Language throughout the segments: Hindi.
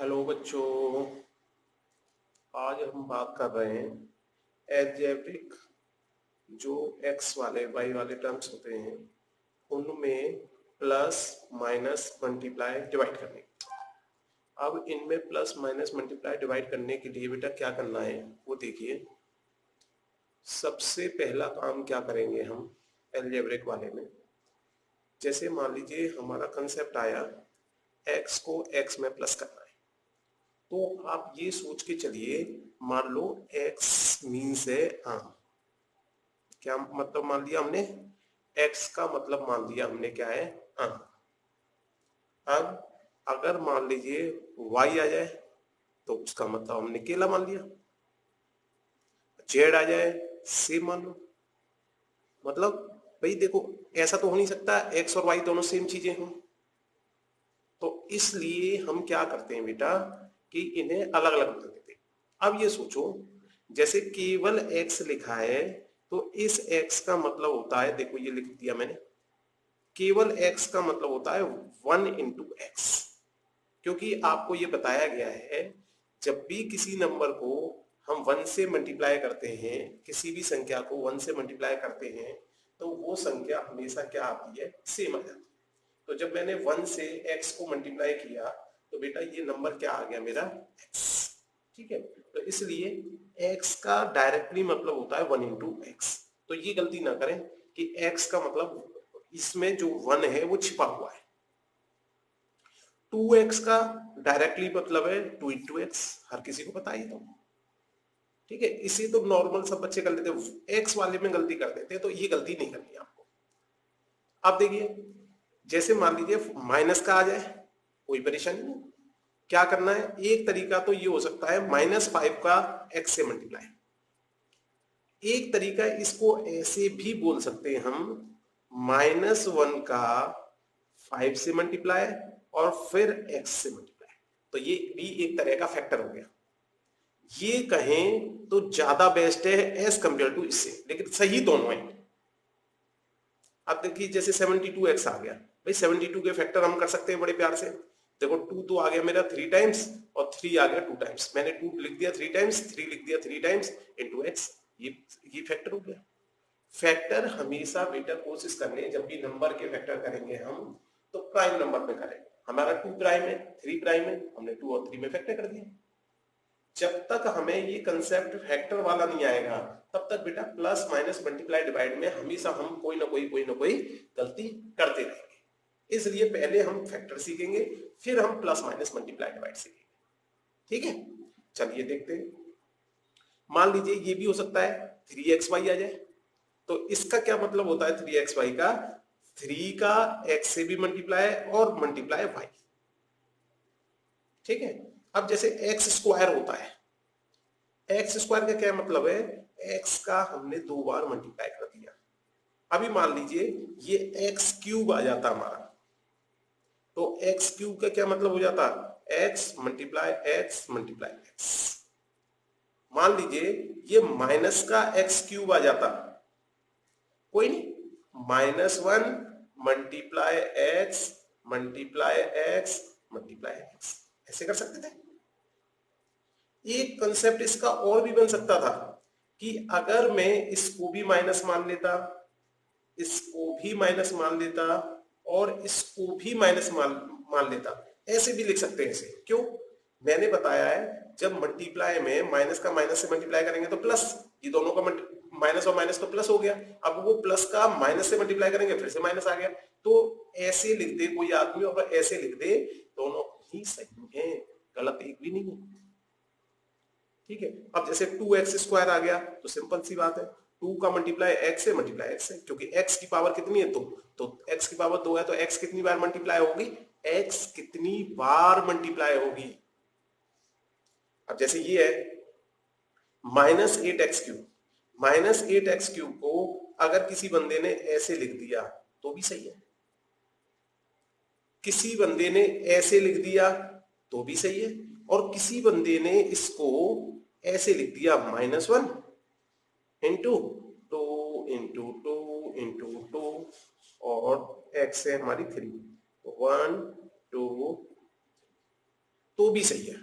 हेलो बच्चों। आज हम बात कर रहे हैं एल्जेब्रिक जो एक्स वाले वाई वाले टर्म्स होते हैं उनमें प्लस माइनस मल्टीप्लाई डिवाइड करने की। अब इनमें प्लस माइनस मल्टीप्लाई डिवाइड करने के लिए बेटा क्या करना है वो देखिए। सबसे पहला काम क्या करेंगे हम एल्जेब्रिक वाले में, जैसे मान लीजिए हमारा कंसेप्ट आया एक्स को एक्स में प्लस करना है, तो आप ये सोच के चलिए, मान लो x मीन्स है आम। क्या मतलब मान लिया हमने, x का मतलब मान लिया हमने क्या है, आम। अब अगर मान लीजिए y आ जाए तो उसका मतलब हमने केला मान लिया, z आ जाए सेब मान लो। मतलब भाई देखो, ऐसा तो हो नहीं सकता x और y दोनों सेम चीजें हों। तो इसलिए हम क्या करते हैं बेटा कि इन्हें अलग अलग बना देते हैं। अब ये सोचो, जैसे केवल x लिखा है तो इस x का मतलब होता है, देखो ये लिख दिया मैंने, केवल x का मतलब होता है 1 × x। क्योंकि आपको ये बताया गया है जब भी किसी नंबर को हम 1 से मल्टीप्लाई करते हैं, किसी भी संख्या को 1 से मल्टीप्लाई करते हैं तो वो संख्या हमेशा क्या आती है, सेम आ जाती है। तो जब मैंने 1 से x को मल्टीप्लाई किया तो बेटा ये नंबर क्या आ गया मेरा, x। ठीक है, तो इसलिए x का डायरेक्टली मतलब होता है 1 × x। तो ये गलती ना करें कि x का मतलब इसमें जो 1 है वो छिपा हुआ है। 2x का डायरेक्टली मतलब है 2 × x, हर किसी को पता ही तो। ठीक है, इसी तो नॉर्मल सब बच्चे कर लेते हैं, x वाले में गलती कर देते हैं, तो ये गलती नहीं करनी आपको। अब देखिए, जैसे मान लीजिए माइनस का आ जाए, कोई परेशानी नहीं। क्या करना है, एक तरीका तो ये हो सकता है -5 का x से मल्टीप्लाई। एक तरीका इसको ऐसे भी बोल सकते हैं हम, -1 का 5 से मल्टीप्लाई और फिर x से मल्टीप्लाई। तो ये भी एक तरह का फैक्टर हो गया। ये कहें तो ज्यादा बेस्ट है एज कंपेयर टू इससे, लेकिन सही दोनों है। अब देखिए जैसे 72x आ गया, भाई 72 के फैक्टर हम कर सकते हैं बड़े प्यार से। देखो 2 तो आ गया मेरा 3 टाइम्स और 3 आ गया 2 टाइम्स। मैंने 2 लिख दिया 3 टाइम्स, 3 लिख दिया 3 टाइम्स इनटू x। ये फैक्टर हो गया। फैक्टर हमेशा बेटा कोशिश करने, जब भी नंबर के फैक्टर करेंगे हम तो प्राइम नंबर में करें। हमारा 2 प्राइम है, 3 प्राइम है, हमने 2 और 3 में फैक्टर कर दिया। जब तक हमें ये कंसेप्ट फैक्टर वाला नहीं आएगा तब तक बेटा प्लस माइनस मल्टीप्लाई डिवाइड में हमेशा हम कोई ना कोई गलती करते रहेंगे। इसलिए पहले हम फैक्टर सीखेंगे, फिर हम प्लस माइनस मल्टीप्लाई डिवाइड सीखेंगे। ठीक है, चलिए देखते हैं। मान लीजिए ये भी हो सकता है 3xy आ जाए, तो इसका क्या मतलब होता है 3xy का, 3 का x से भी मल्टीप्लाई और मल्टीप्लाई y। ठीक है, अब जैसे x स्क्वायर होता है, एक्स स्क्वायर का क्या मतलब है, एक्स का हमने 2 बार मल्टीप्लाई कर दिया। अभी मान लीजिए ये एक्स क्यूब आ जाता हमारा, तो एक्स क्यूब का क्या मतलब हो जाता, x multiply x multiply x. मान लीजिए ये माइनस का एक्स क्यूब आ जाता, कोई नहीं, -1 multiply x multiply x multiply x, ऐसे कर सकते थे। एक कंसेप्ट इसका और भी बन सकता था कि अगर मैं इसको भी माइनस मान लेता, इसको भी माइनस मान लेता और इसको भी माइनस मान लेता, ऐसे भी लिख सकते हैं इसे। क्यों, मैंने बताया है जब मल्टीप्लाई में माइनस का माइनस से मल्टीप्लाई करेंगे तो प्लस, ये दोनों का माइनस और माइनस तो प्लस हो गया। अब वो प्लस का माइनस से मल्टीप्लाई करेंगे फिर से माइनस आ गया। तो ऐसे लिख दे कोई आदमी और ऐसे लिख दे, दोनों ही सही है, गलत एक भी नहीं है। ठीक है, अब जैसे 2x² आ गया तो सिंपल सी बात है, 2 का मल्टीप्लाई x से मल्टीप्लाई x है, क्योंकि x की पावर कितनी है 2, तो x की पावर 2 है तो x कितनी बार मल्टीप्लाई होगी, x कितनी बार मल्टीप्लाई होगी। अब जैसे ये है -8x³ -8x³ को अगर किसी बंदे ने ऐसे लिख दिया तो भी सही है, किसी बंदे ने ऐसे लिख दिया तो भी सही है, और किसी बंदे ने इसको ऐसे लिख दिया -1 इंटू 2 इंटू 2 इंटू 2 और x है हमारी 3, 1 2 तो भी सही है।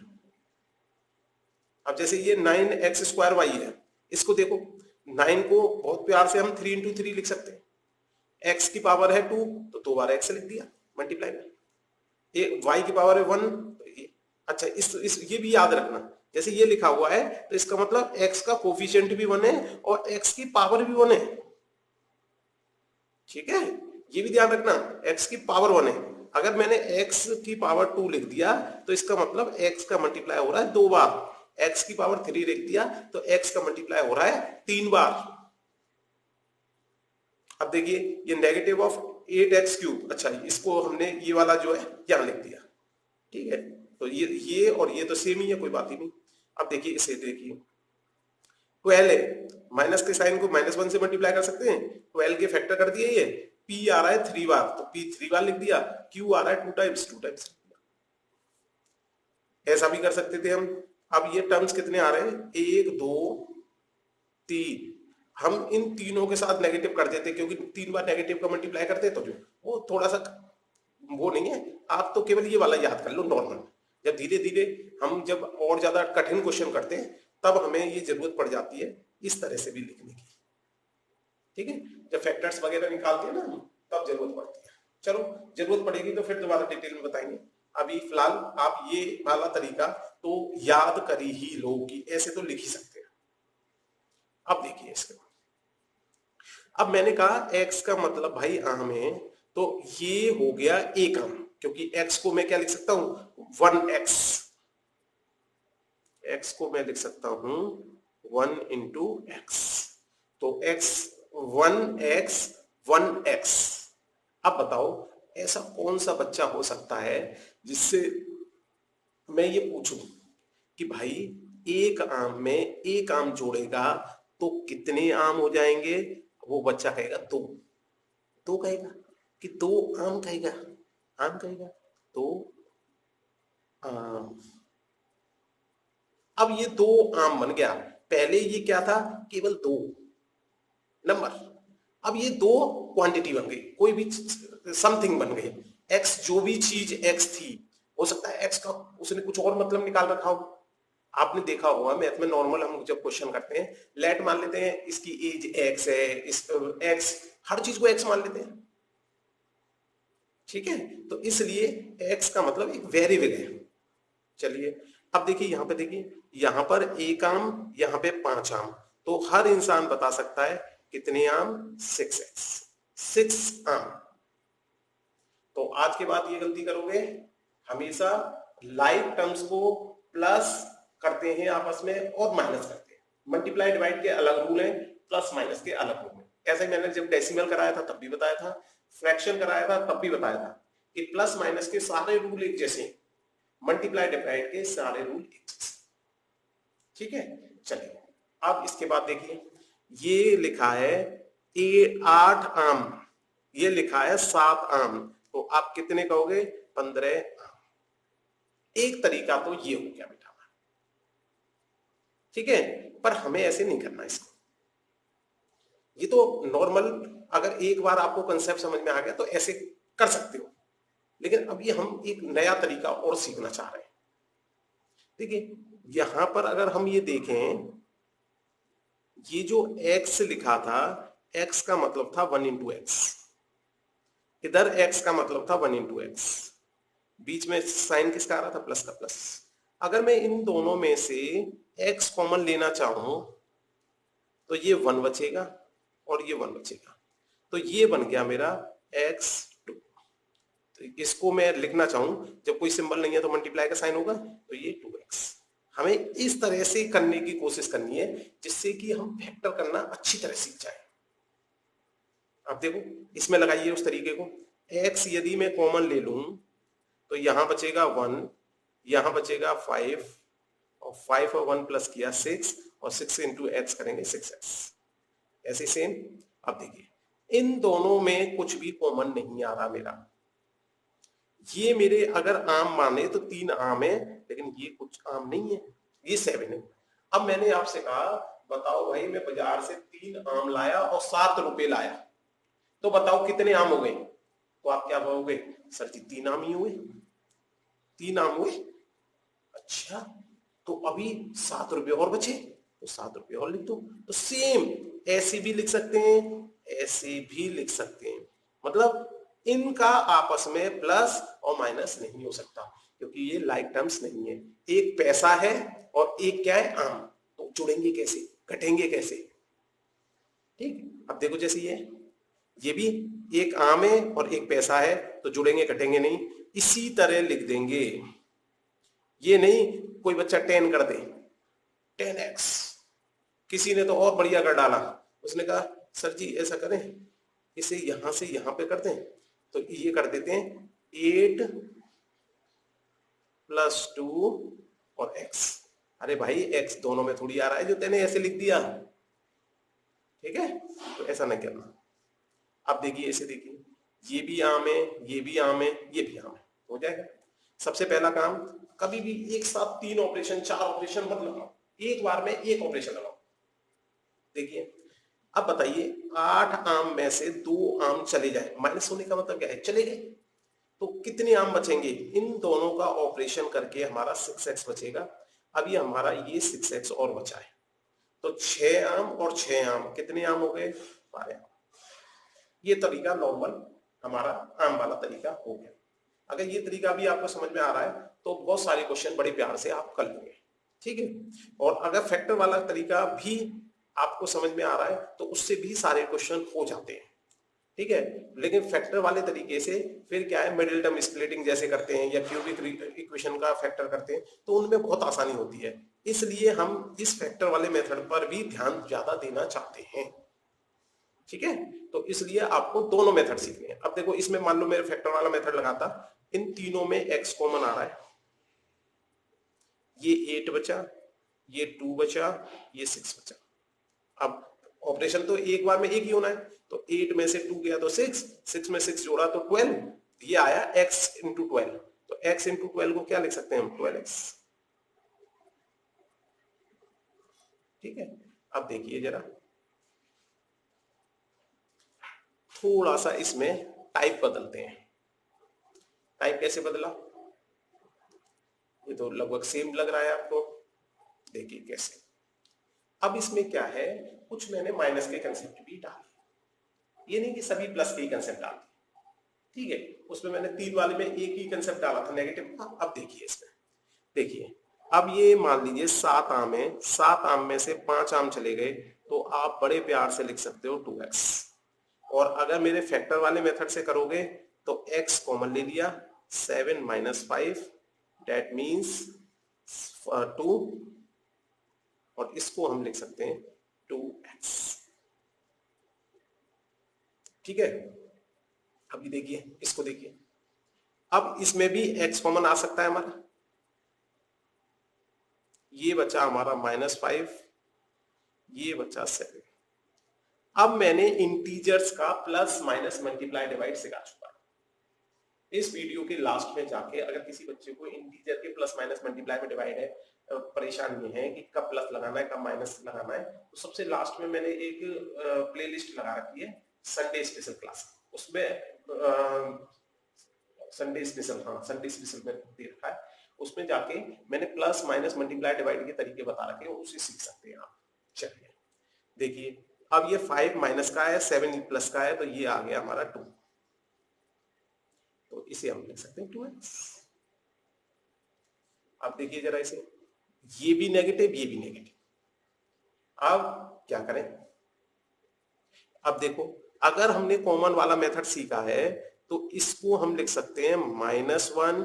अब जैसे ये 9x² y है, इसको देखो, 9 को बहुत प्यार से हम 3 × 3 लिख सकते हैं। x की पावर है 2 तो 2 बार x लिख दिया मल्टीप्लाई में। ये y की पावर है 1 तो ये, अच्छा इस ये भी याद रखना, जैसे ये लिखा हुआ है तो इसका मतलब x का कोफिशिएंट भी 1 है और x की पावर भी 1 है। ठीक है, ये भी ध्यान रखना, x की पावर 1 है। अगर मैंने x की पावर 2 लिख दिया तो इसका मतलब x का मल्टीप्लाई हो रहा है 2 बार। x की पावर 3 लिख दिया तो x का मल्टीप्लाई हो रहा है 3 बार। अब देखिए ये नेगेटिव ऑफ 8x³, अच्छा इसको हमने ये वाला जो है यहां लिख दिया। ठीक है, तो ये और ये तो सेम ही है, कोई बात ही नहीं। अब देखिए इसे देखिए, 12 है, माइनस के साइन को -1 से मल्टीप्लाई कर सकते हैं, 12 के फैक्टर कर दिए। ये p आ रहा है 3 बार तो p 3 बार लिख दिया, q आ रहा है 2 टाइम्स 2 टाइम्स। ऐसा भी कर सकते थे हम। अब ये टर्म्स कितने आ रहे हैं, 1 2 3, हम इन तीनों के साथ नेगेटिव कर देते क्योंकि 3 बार नेगेटिव का मल्टीप्लाई करते तो जो वो थोड़ा सा वो नहीं है। आप तो केवल ये वाला याद कर लो नॉर्मल। जब धीरे धीरे हम जब और ज्यादा कठिन क्वेश्चन करते हैं तब हमें ये जरूरत पड़ जाती है इस तरह से भी लिखने की। ठीक है, जब फैक्टर्स वगैरह निकालते हैं ना तब जरूरत पड़ती है। चलो जरूरत पड़ेगी तो फिर दोबारा डिटेल में बताएंगे। अभी फिलहाल आप ये वाला तरीका तो याद कर ही लो कि ऐसे तो लिख ही सकते हैं। अब देखिए इसके बाद, अब मैंने कहा x का मतलब भाई आम है, तो ये हो गया एक आम, क्योंकि x को मैं क्या लिख सकता हूं 1x, x को मैं लिख सकता हूं 1 × x, तो x 1x 1x। अब बताओ ऐसा कौन सा बच्चा हो सकता है जिससे मैं ये पूछूं कि भाई एक आम में एक आम जोड़ेगा तो कितने आम हो जाएंगे। वो बच्चा कहेगा दो कहेगा कि 2 आम कहेगा, आम कहेगा तो आम। अब ये 2 आम बन गया, पहले ये क्या था केवल 2 नंबर, अब ये 2 क्वांटिटी बन गई, कोई भी समथिंग बन गई। x जो भी चीज x थी, हो सकता है x का उसने कुछ और मतलब निकाल रखा हो। आपने देखा होगा मैथ में नॉर्मल हम जब क्वेश्चन करते हैं लेट मान लेते हैं इसकी एज x है, इस x हर चीज को x मान लेते हैं। ठीक है, तो इसलिए x का मतलब एक वेरिएबल है। चलिए अब देखिए यहां पे, देखिए यहां पर 1 आम, यहां पे 5 आम, तो हर इंसान बता सकता है कितने आम 6x, 6 आम। तो आज के बाद ये गलती करोगे, हमेशा लाइक टर्म्स को प्लस करते हैं आपस में और माइनस करते हैं। मल्टीप्लाई डिवाइड के अलग रूल हैं, प्लस माइनस के अलग रूल हैं। ऐसे मैंने जब डेसिमल कराया था तब भी बताया था, फ्रैक्शन कराया था तब भी बताया था कि प्लस माइनस के सारे रूल एक जैसे, मल्टीप्लाई डिवाइड के सारे रूल एक जैसे। ठीक है, चलिए अब इसके बाद देखिए ये लिखा है 8 आम, ये लिखा है 7 आम, तो आप कितने कहोगे 15 आम। एक तरीका तो ये हो गया बेटा, ठीक है, पर हमें ऐसे नहीं करना इसको। ये तो नॉर्मल, अगर एक बार आपको कंसेप्ट समझ में आ गया तो ऐसे कर सकते हो, लेकिन अभी हम एक नया तरीका और सीखना चाह रहे हैं। देखिए यहां पर अगर हम ये देखें, ये जो x लिखा था, x का मतलब था 1 × x, इधर x का मतलब था 1 × x, बीच में साइन किसका आ रहा था, प्लस का प्लस। अगर मैं इन दोनों में से x कॉमन लेना चाहूं तो ये 1 बचेगा और ये 1 बचेगा, तो ये बन गया मेरा x2। तो इसको मैं लिखना चाहूं, जब कोई सिंबल नहीं है तो मल्टीप्लाई का साइन होगा, तो ये 2x। हमें इस तरह से करने की कोशिश करनी है जिससे कि हम फैक्टर करना अच्छी तरह सीख जाए। अब देखो इसमें लगाइए उस तरीके को, x यदि मैं कॉमन ले लूं तो यहां बचेगा 1, यहां बचेगा 5, और 5 और 1 प्लस किया 6, और 6 × x करेंगे 6x। ऐसे सेम। अब देखिए इन दोनों में कुछ भी कॉमन नहीं आ रहा मेरा, ये मेरे अगर आम माने तो 3 आम है, लेकिन ये कुछ आम नहीं है, ये 7 है। अब मैंने आपसे कहा बताओ भाई मैं बाजार से 3 आम लाया और 7 रुपए लाया, तो बताओ कितने आम हो गए। तो आप क्या कहोगे, सर जी 3 आम ही हुए, 3 आम हुए। अच्छा, तो अभी 7 रुपये और बचे, तो 7 रुपये और लिख दो। तो सेम ऐसे भी लिख सकते हैं, ऐसे भी लिख सकते हैं, मतलब इनका आपस में प्लस और माइनस नहीं हो सकता, क्योंकि ये लाइक टर्म्स नहीं है। एक पैसा है और एक क्या है, आम, तो जुड़ेंगे कैसे, घटेंगे कैसे? ठीक, अब देखो जैसे ये भी एक आम है और एक पैसा है, तो जुड़ेंगे घटेंगे नहीं। इसी तरह लिख देंगे, ये नहीं कोई बच्चा 10 कर दे, 10x, किसी ने तो और बढ़िया कर डाला, उसने कहा सर जी ऐसा करें, इसे यहां से यहां पे कर दें, तो ये कर देते हैं 8 + 2 और x। अरे भाई x दोनों में थोड़ी आ रहा है जो तेने ऐसे लिख दिया, ठीक है, तो ऐसा नहीं करना। अब देखिए ऐसे देखिए, ये भी आम है, ये भी आम है, ये भी आम है, हो जाएगा। सबसे पहला काम, कभी भी एक साथ 3 ऑपरेशन 4 ऑपरेशन मत लगाओ, एक बार में एक ऑपरेशन लगाओ। देखिए अब बताइए, 8 आम में से 2 आम चले जाए, माइनस होने का मतलब क्या है, चले गए, तो कितने आम बचेंगे? इन दोनों का ऑपरेशन करके हमारा 6x बचेगा। अभी हमारा ये 6x और बचा है, तो 6 आम और 6 आम, कितने आम हो गए, 12 आम। ये तरीका नॉर्मल हमारा आम वाला तरीका हो गया। अगर ये तरीका भी आपको समझ में आ रहा है तो बहुत सारे क्वेश्चन बड़े प्यार से आप कर लेंगे, ठीक है। और अगर फैक्टर वाला तरीका भी आपको समझ में आ रहा है तो उससे भी सारे क्वेश्चन हो जाते हैं, ठीक है। लेकिन फैक्टर वाले तरीके से फिर क्या है, मिडिल टर्म स्प्लिटिंग जैसे करते हैं या क्यूबिक इक्वेशन का फैक्टर करते हैं, तो उनमें बहुत आसानी होती है। इसलिए हम इस फैक्टर वाले मेथड पर भी ध्यान ज्यादा देना चाहते हैं, ठीक है। तो इसलिए आपको दोनों मेथड सीखने हैं। अब देखो इसमें मान लो मेरे फैक्टर वाला मेथड लगाता, इन तीनों में x कॉमन आ रहा है, ये 8 बचा, ये 2 बचा, ये 6 बचा। अब ऑपरेशन तो एक बार में एक ही होना है, तो 8 में से 2 गया तो 6, 6 में 6 जोड़ा तो 12, ये आया x × 12। तो x × 12 को क्या लिख सकते हैं हम, 12x, ठीक है। अब देखिए जरा, थोड़ा सा इसमें टाइप बदलते हैं। टाइप कैसे बदला, ये तो लगभग सेम लग रहा है आपको, देखिए कैसे। अब इसमें क्या है, कुछ मैंने माइनस के कंसेप्ट भी डाले, ये नहीं कि सभी प्लस के ही कंसेप्ट डाल दिए, ठीक है। उसमें मैंने 3 वाले में एक ही कंसेप्ट डाला था, नेगेटिव का। अब देखिए इसमें, देखिए अब ये मान लीजिए 7 आम है, 7 आम में से 5 आम चले गए, तो आप बड़े प्यार से लिख सकते हो 2x। और अगर मेरे फैक्टर वाले मेथड से करोगे तो x कॉमन ले लिया, 7 - 5 दैट मीन्स 2, और इसको हम लिख सकते हैं 2x, ठीक है। अभी देखिए इसको, देखिए अब इसमें भी x कॉमन आ सकता है हमारा, ये बचा हमारा -5, ये बचा 7। अब मैंने इंटीजर्स का प्लस माइनस मल्टीप्लाई डिवाइड सिखा चुका है। इस वीडियो के लास्ट में जाके अगर किसी बच्चे को इंटीजर के प्लस माइनस मल्टीप्लाई में डिवाइड है, परेशानी है कि कब प्लस लगाना है कब माइनस लगाना है, तो सबसे लास्ट में मैंने एक प्लेलिस्ट लगा रखी है, संडे स्पेशल क्लास, उसमें संडे स्पेशल, हाँ संडे स्पेशल में दे रखा है, उसमें जाके मैंने प्लस माइनस मल्टीप्लाई डिवाइड के तरीके बता रखे हैं, उसे सीख सकते हैं आप। चलिए देखिए, अब ये 5 माइनस का है, 7 प्लस का है, तो ये आ गया हमारा 2, तो इसे हम लिख सकते हैं 2x। अब देखिए जरा इसे, ये भी नेगेटिव ये भी नेगेटिव। अब क्या करें, अब देखो अगर हमने कॉमन वाला मेथड सीखा है तो इसको हम लिख सकते हैं -1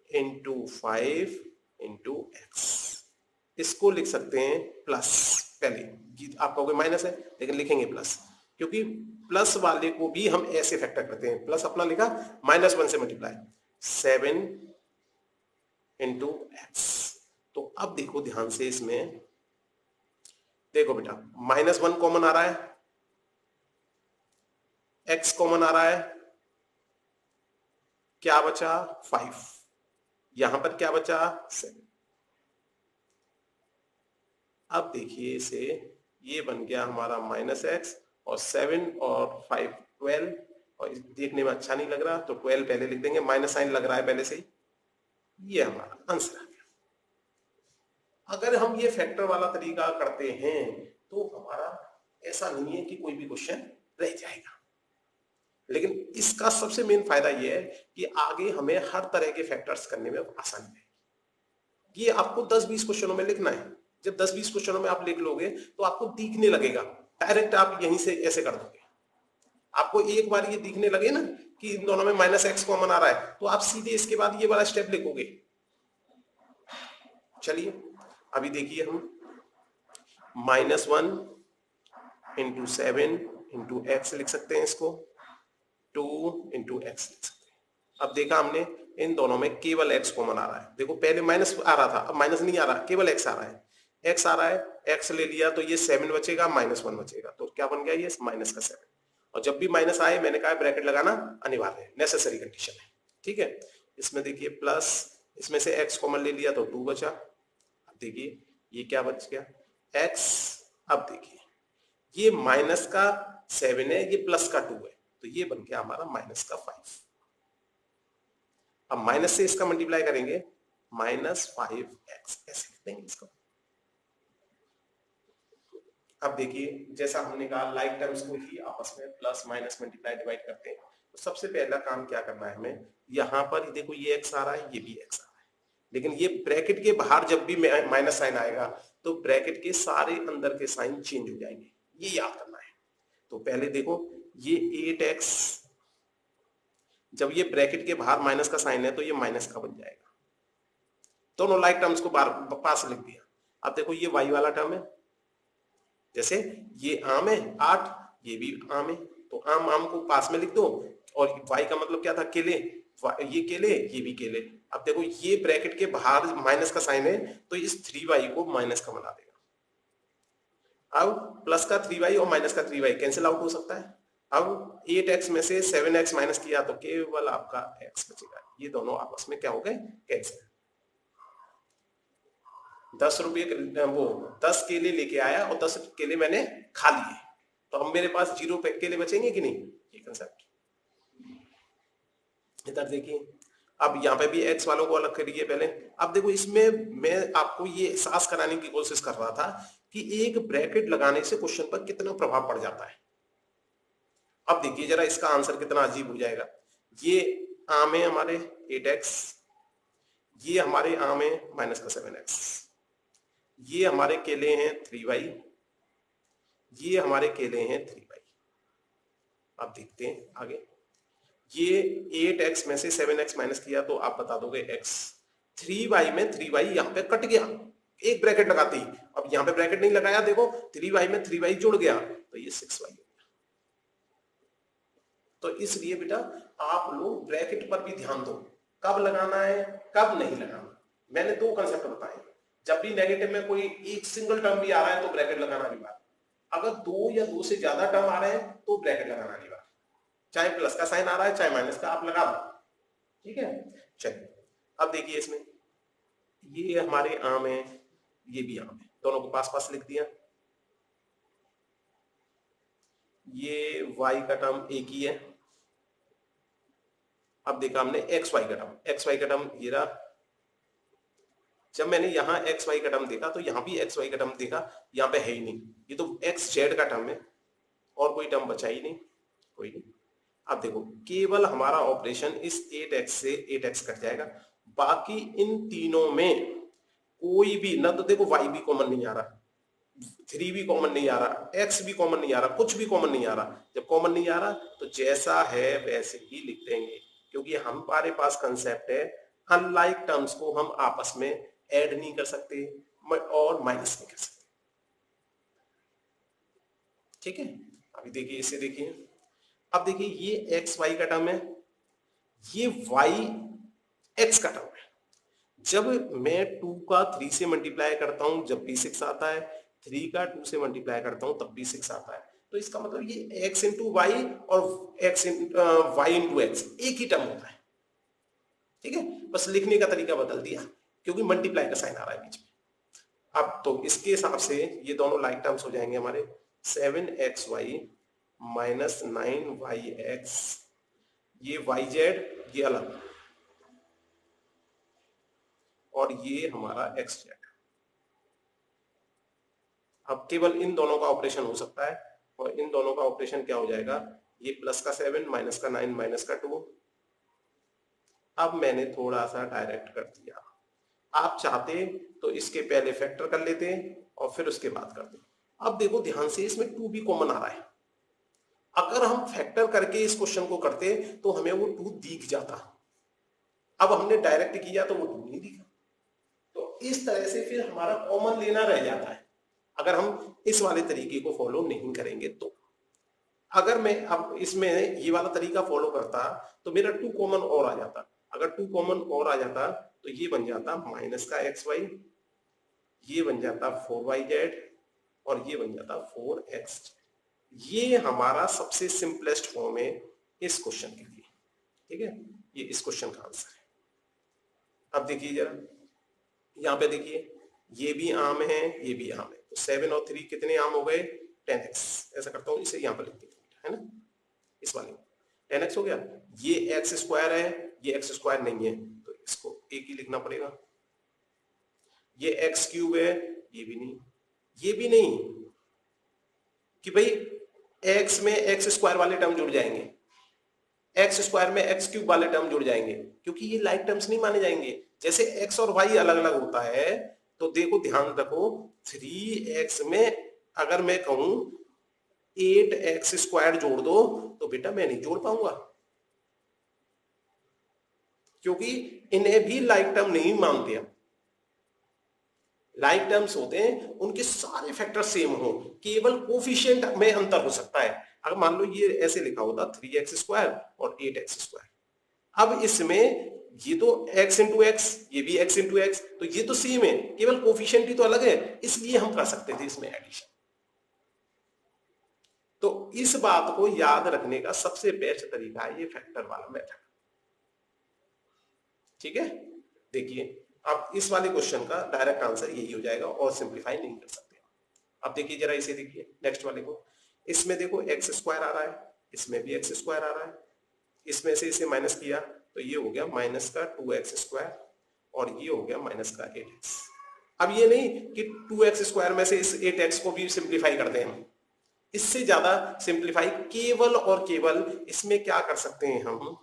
× 5 × x, इसको लिख सकते हैं प्लस, पहले आप कहोगे माइनस है लेकिन लिखेंगे प्लस, क्योंकि प्लस वाले को भी हम ऐसे फैक्टर करते हैं। प्लस अपना लिखा, -1 से मल्टीप्लाई, 7 × x। तो अब देखो ध्यान से, इसमें देखो बेटा, -1 कॉमन आ रहा है, x कॉमन आ रहा है, क्या बचा 5, यहां पर क्या बचा 7। अब देखिए इसे, ये बन गया हमारा -x, और 7 और 5 12, और देखने में अच्छा नहीं लग रहा तो 12 पहले लिख देंगे, माइनस साइन लग रहा है पहले से ही, ये हमारा आंसर आ गया। अगर हम ये फैक्टर वाला तरीका करते हैं तो हमारा ऐसा नहीं है कि कोई भी क्वेश्चन रह जाएगा। लेकिन इसका सबसे मेन फायदा ये है कि आगे हमें हर तरह के फैक्टर्स करने में आसानी रहेगी। ये आपको 10-20 क्वेश्चनों में लिखना है। जब 10-20 क्वेश्चनों में आप लिख लोगे तो आपको दिखने लगेगा, डायरेक्ट आप यहीं से ऐसे कर दोगे। आपको एक बार ये दिखने लगे ना कि इन दोनों में -x कॉमन आ रहा है, तो आप सीधे इसके बाद ये वाला स्टेप लिखोगे। चलिए अभी देखिए, हम -1 इंटू 7 इंटू एक्स लिख सकते हैं, इसको 2 इंटू एक्स लिख सकते हैं। अब देखा हमने इन दोनों में केवल x कॉमन आ रहा है। देखो पहले माइनस आ रहा था, अब माइनस नहीं आ रहा, केवल x आ रहा है। x आ रहा है, x ले लिया तो ये 7 बचेगा, -1 बचेगा, तो क्या बन गया ये -7। और जब भी माइनस आए मैंने कहा ब्रैकेट लगाना अनिवार्य है, नेसेसरी कंडीशन है। ठीक है, इसमें देखिए प्लस, इसमें से x कॉमन ले लिया तो 2 बचा। अब देखिए ये क्या बच गया, x। अब देखिए ये माइनस का 7 है, ये प्लस का 2 है, तो ये बन गया हमारा माइनस का 5। अब माइनस से इसका मल्टीप्लाई करेंगे, -5x ऐसे लिख देंगे इसको। अब देखिए जैसा हमने कहा लाइक टर्म्स को ही आपस में प्लस माइनस मल्टीप्लाई डिवाइड करते हैं। तो सबसे पहला काम क्या करना है हमें, यहाँ पर देखो ये x आ रहा है, ये भी x आ रहा है, लेकिन ये ब्रैकेट के बाहर जब भी माइनस साइन आएगा तो ब्रैकेट के सारे अंदर के साइन चेंज हो जाएंगे, ये याद करना है। तो पहले देखो ये 8x, जब ये ब्रैकेट के बाहर माइनस का साइन है तो ये माइनस का बन जाएगा। दोनों लाइक टर्म्स को पास लिख दिया। अब देखो ये y वाला टर्म है, जैसे ये आम है 8, ये भी आम है, तो आम आम को पास में लिख दो। और y का मतलब क्या था, केले, ये केले, ये भी केले। अब देखो ये ब्रैकेट के बाहर माइनस का साइन है तो इस 3y को माइनस का बना देगा। अब प्लस का 3y और माइनस का 3y कैंसिल आउट हो सकता है। अब 8x में से 7x माइनस किया तो केवल आपका x बचेगा। ये दोनों आपस में क्या हो गए, कैंसिल। 10 रुपये वो 10 केले लेके आया और 10 केले मैंने खा लिए, तो अब मेरे पास 0 केले बचेंगे कि नहीं, ये कंसेप्ट। इधर देखिए, अब यहाँ पे भी x वालों को अलग करिए पहले। अब देखो इसमें मैं आपको ये एहसास कराने की कोशिश कर रहा था कि एक ब्रैकेट लगाने से क्वेश्चन पर कितना प्रभाव पड़ जाता है। अब देखिए जरा इसका आंसर कितना अजीब हो जाएगा। ये आम है हमारे 8x, ये हमारे आम है -7x, ये हमारे केले हैं 3y, ये हमारे केले हैं 3y। अब देखते हैं आगे, ये 8x में से 7x माइनस किया तो आप बता दोगे x। 3y में 3y यहाँ पे कट गया, एक ब्रैकेट लगाती। अब यहाँ पे ब्रैकेट नहीं लगाया, देखो 3y में 3y जुड़ गया तो ये 6y हो गया। तो इसलिए बेटा आप लोग ब्रैकेट पर भी ध्यान दो, कब लगाना है कब नहीं लगाना। मैंने 2 कंसेप्ट बताए। जब भी नेगेटिव में कोई एक सिंगल टर्म भी आ रहा है तो ब्रैकेट लगाना अनिवार्य। अगर 2 या 2 से ज्यादा टर्म आ रहे हैं तो ब्रैकेट लगाना अनिवार्य, चाहे प्लस का साइन आ रहा है चाहे माइनस का, आप लगा दो। ठीक है, चलिए अब देखिए इसमें ये हमारे आम है, ये भी आम है, दोनों को पास पास लिख दिया। ये y का टर्म एक ही है। अब देखा हमने xy का टर्म, xy का टर्म ये रहा। जब मैंने यहाँ xy का टर्म देखा तो यहाँ भी xy का टर्म देखा, यहाँ पे है ही नहीं, ये तो xz का टर्म है और कोई टर्म बचा ही नहीं, कोई नहीं। अब देखो केवल हमारा ऑपरेशन इस 8x से 8x कट जाएगा, बाकी इन तीनों में कोई भी ना, तो देखो y भी कॉमन नहीं आ रहा, 3 भी कॉमन नहीं आ रहा, x भी कॉमन नहीं आ रहा, कुछ भी कॉमन नहीं आ रहा। जब कॉमन नहीं आ रहा तो जैसा है वैसे ही लिख देंगे, क्योंकि हमारे पास कंसेप्ट है अनलाइक टर्म्स को हम आपस में ऐड नहीं कर सकते और माइनस नहीं कर सकते। ठीक है, अभी देखिए इसे देखिए। अब देखिए ये एक्स वाई का टर्म है, ये वाई एक्स का टर्म है। जब मैं 2 का 3 से मल्टीप्लाई करता हूं जब भी 6 आता है, 3 का 2 से मल्टीप्लाई करता हूं तब भी 6 आता है। तो इसका मतलब ये x इंटू वाई और y इंटू एक्स एक ही टर्म होता है। ठीक है, बस लिखने का तरीका बदल दिया क्योंकि मल्टीप्लाई का साइन आ रहा है बीच में। अब तो इसके हिसाब से ये दोनों लाइक टर्म्स हो जाएंगे हमारे 7xy माइनस 9yx, ये yz ये अलग और ये हमारा xz। अब केवल इन दोनों का ऑपरेशन हो सकता है, और इन दोनों का ऑपरेशन क्या हो जाएगा, ये प्लस का 7 माइनस का 9 माइनस का 2। अब मैंने थोड़ा सा डायरेक्ट कर दिया, आप चाहते तो इसके पहले फैक्टर कर लेते और फिर उसके बाद करते। अब देखो ध्यान से, इसमें 2 भी कॉमन आ रहा है। अगर हम फैक्टर करके इस क्वेश्चन को करते तो हमें वो 2 दिख जाता, अब हमने डायरेक्ट किया तो वो 2 नहीं दिखा। तो इस तरह से फिर हमारा कॉमन लेना रह जाता है अगर हम इस वाले तरीके को फॉलो नहीं करेंगे तो। अगर मैं अब इसमें ये वाला तरीका फॉलो करता तो मेरा 2 कॉमन और आ जाता। अगर 2 कॉमन और आ जाता तो ये बन जाता माइनस का एक्स वाई, ये बन जाता 4yz, और ये बन जाता 4x। ये हमारा सबसे सिंपलेस्ट फॉर्म है इस क्वेश्चन के लिए। ठीक है, ये इस क्वेश्चन का आंसर है। अब देखिए जरा, यहां पे देखिए, ये भी आम है, ये भी आम है, तो 7 और 3 कितने आम हो गए, 10x। ऐसा करता हूं, इसे यहां पर लिख देता हूं, है ना, इस वाले 10x हो गया। ये एक्स स्क्वायर है, ये एक्स स्क्वायर नहीं है, तो इसको एक ही लिखना पड़ेगा। ये एक्स क्यूब है, ये भी नहीं, ये भी नहीं कि भाई एक्स में एक्स स्क्वायर वाले टर्म जुड़ जाएंगे, एक्स स्क्वायर में एक्स क्यूब वाले टर्म जुड़ जाएंगे, क्योंकि ये लाइक टर्म्स नहीं माने जाएंगे। जैसे एक्स और वाई अलग अलग होता है, तो देखो ध्यान रखो, 3x में अगर मैं कहूं 8x स्क्वायर जोड़ दो तो बेटा मैं नहीं जोड़ पाऊंगा, क्योंकि इन्हें भी लाइक टर्म नहीं मानते हम। लाइक टर्म्स होते हैं उनके सारे फैक्टर सेम हो, केवल कोफिशिएंट में अंतर हो सकता है। अगर मान लो ये ऐसे लिखा होता 3x स्क्वायर और 8x स्क्वायर, अब इसमें ये तो x इंटू एक्स, ये भी x इंटू एक्स, तो ये तो सेम है, केवल कोफिशिएंट ही तो अलग है, इसलिए हम कर सकते थे इसमें एडिशन। तो इस बात को याद रखने का सबसे बेस्ट तरीका है ये फैक्टर वाला मेथड। ठीक है, देखिए अब इस वाले क्वेश्चन का डायरेक्ट आंसर यही हो जाएगा और सिंप्लीफाई नहीं कर सकते। अब देखिए जरा इसे, देखिए नेक्स्ट वाले को, इसमें देखो एक्स स्क्वायर आ रहा है, इसमें भी एक्स स्क्वायर आ रहा है, इसमें से इसे माइनस किया तो ये हो गया माइनस का 2x स्क्वायर, और ये हो गया माइनस का 8x। अब ये नहीं कि 2x स्क्वायर में से इस 8x को भी सिंप्लीफाई करते हैं, इससे ज्यादा सिंप्लीफाई केवल और केवल इसमें क्या कर सकते हैं हम,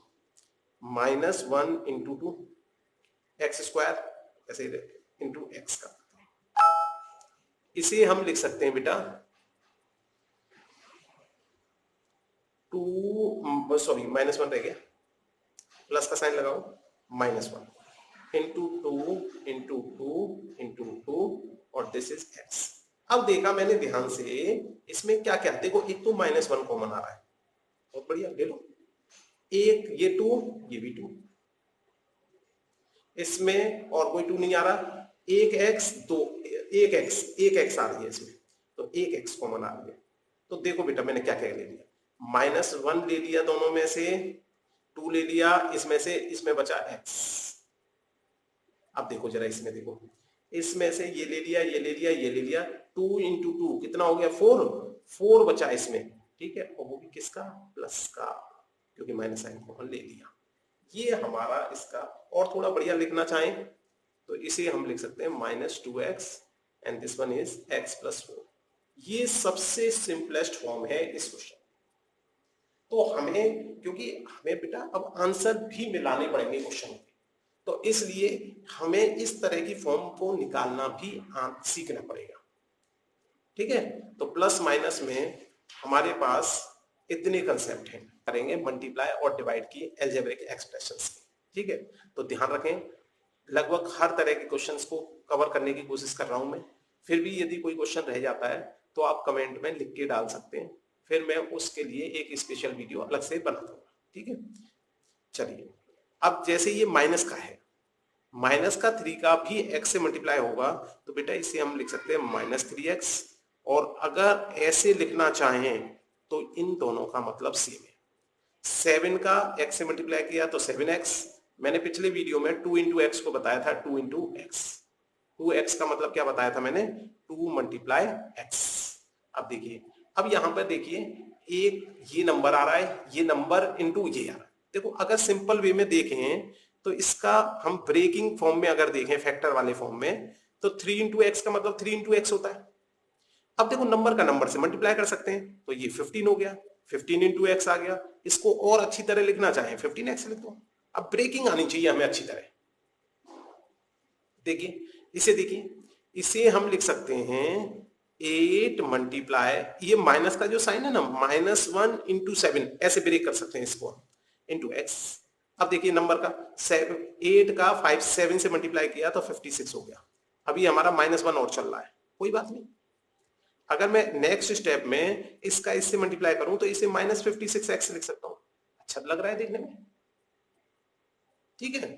-1 इंटू 2 एक्स स्क्वायर ऐसे इंटू एक्स का, इसे हम लिख सकते हैं बेटा 2, सॉरी -1 रह गया, प्लस का साइन लगाओ, -1 इंटू 2 इंटू 2 इंटू 2, और दिस इज एक्स। अब देखा मैंने ध्यान से, इसमें क्या क्या, देखो एक तो -1 कॉमन आ रहा है, बहुत बढ़िया, ले लो एक, ये 2, ये भी 2, इसमें और कोई 2 नहीं आ रहा, एक एक्स, दो एक एक्स आ रही है इसमें, तो एक एक्स कॉमन आ रही है। तो देखो बेटा मैंने क्या क्या ले लिया, -1 ले लिया दोनों में से, 2 ले लिया इसमें से, इसमें बचा x। अब देखो जरा इसमें देखो, इसमें से ये ले लिया, ये ले लिया, ये ले लिया, 2 इंटू 2 कितना हो गया 4 बचा इसमें। ठीक है, और वो भी किसका, प्लस का, क्योंकि माइनस साइन कॉमन ले लिया। ये हमारा इसका, और थोड़ा बढ़िया लिखना चाहें तो इसे हम लिख सकते हैं -2x and this one is x + 4। ये सबसे सिंपलेस्ट फॉर्म है इस क्वेश्चन। तो हमें, क्योंकि हमें बेटा अब आंसर भी मिलाने पड़ेंगे क्वेश्चन में, तो इसलिए हमें इस तरह की फॉर्म को निकालना भी सीखना पड़ेगा। ठीक है, तो प्लस माइनस में हमारे पास इतने कंसेप्ट हैं, करेंगे मल्टीप्लाई और डिवाइड की अलजेब्रिक एक्सप्रेशंस की। ठीक है, तो ध्यान रखें, लगभग हर तरह के क्वेश्चंस को कवर करने की कोशिश कर रहा हूं मैं। फिर भी यदि कोई क्वेश्चन रह जाता है तो आप कमेंट में लिख के डाल सकते हैं, फिर मैं उसके लिए एक स्पेशल वीडियो अलग से बना दूंगा। ठीक है, चलिए अब जैसे ये माइनस का है, माइनस का 3 का भी x से मल्टीप्लाई होगा, तो बेटा इसे हम लिख सकते हैं -3x, और अगर ऐसे लिखना चाहें तो इन दोनों का मतलब सेम है। 7 का x से मल्टीप्लाई किया तो 7x, मैंने पिछले वीडियो में 2 इंटू एक्स को बताया था 2 इंटू एक्स, 2x का मतलब क्या बताया था मैंने, 2 मल्टीप्लाई x। अब देखिए, अब यहां पर देखिए, एक ये नंबर आ रहा है, ये नंबर इंटू ये आ रहा है। देखो अगर सिंपल वे में देखें तो इसका हम ब्रेकिंग फॉर्म में अगर देखें, फैक्टर वाले फॉर्म में, तो 3 इंटू एक्स का मतलब 3 इंटू एक्स होता है। अब देखो नंबर का नंबर से मल्टीप्लाई कर सकते हैं, तो ये 15 हो गया, 15 इंटू एक्स आ गया। इसको और अच्छी तरह लिखना चाहें 15x लिख दो। अब ब्रेकिंग आनी चाहिए हमें अच्छी तरह। देखिए इसे हम लिख सकते हैं 8 मल्टीप्लाई, ये माइनस का जो साइन है ना, -1 इंटू 7, ऐसे ब्रेक कर सकते हैं इसको, इंटू एक्स। अब देखिए नंबर का 8 का 7 से मल्टीप्लाई किया तो 56 हो गया। अभी हमारा -1 और चल रहा है, कोई बात नहीं। अगर मैं नेक्स्ट स्टेप में इसका इससे मल्टीप्लाई करूं तो इसे -56x लिख सकता हूं। अच्छा लग रहा है देखने में, ठीक है।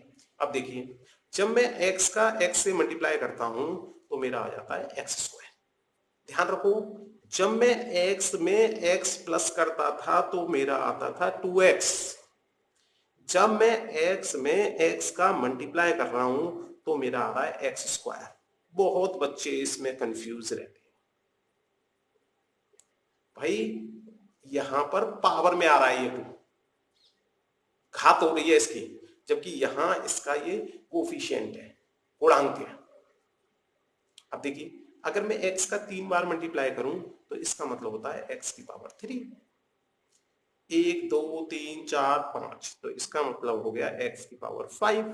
अब देखिए जब मैं x का x से मल्टीप्लाई करता हूं तो मेरा आ जाता है x²। ध्यान रखो, जब मैं x में x प्लस करता था तो मेरा आता था 2x। जब मैं x में x का मल्टीप्लाई कर रहा हूं तो मेरा आ रहा है x²। बहुत बच्चे इसमें कंफ्यूज रहते हैं भाई, यहां पर पावर में आ रहा है, ये 2 घात हो रही है इसकी, जबकि यहां इसका ये कोफिशिएंट है, गुणांक है। अब देखिए अगर मैं x का 3 बार मल्टीप्लाई करूं तो इसका मतलब होता है x की पावर 3। 1 2 3 4 5, तो इसका मतलब हो गया x की पावर 5।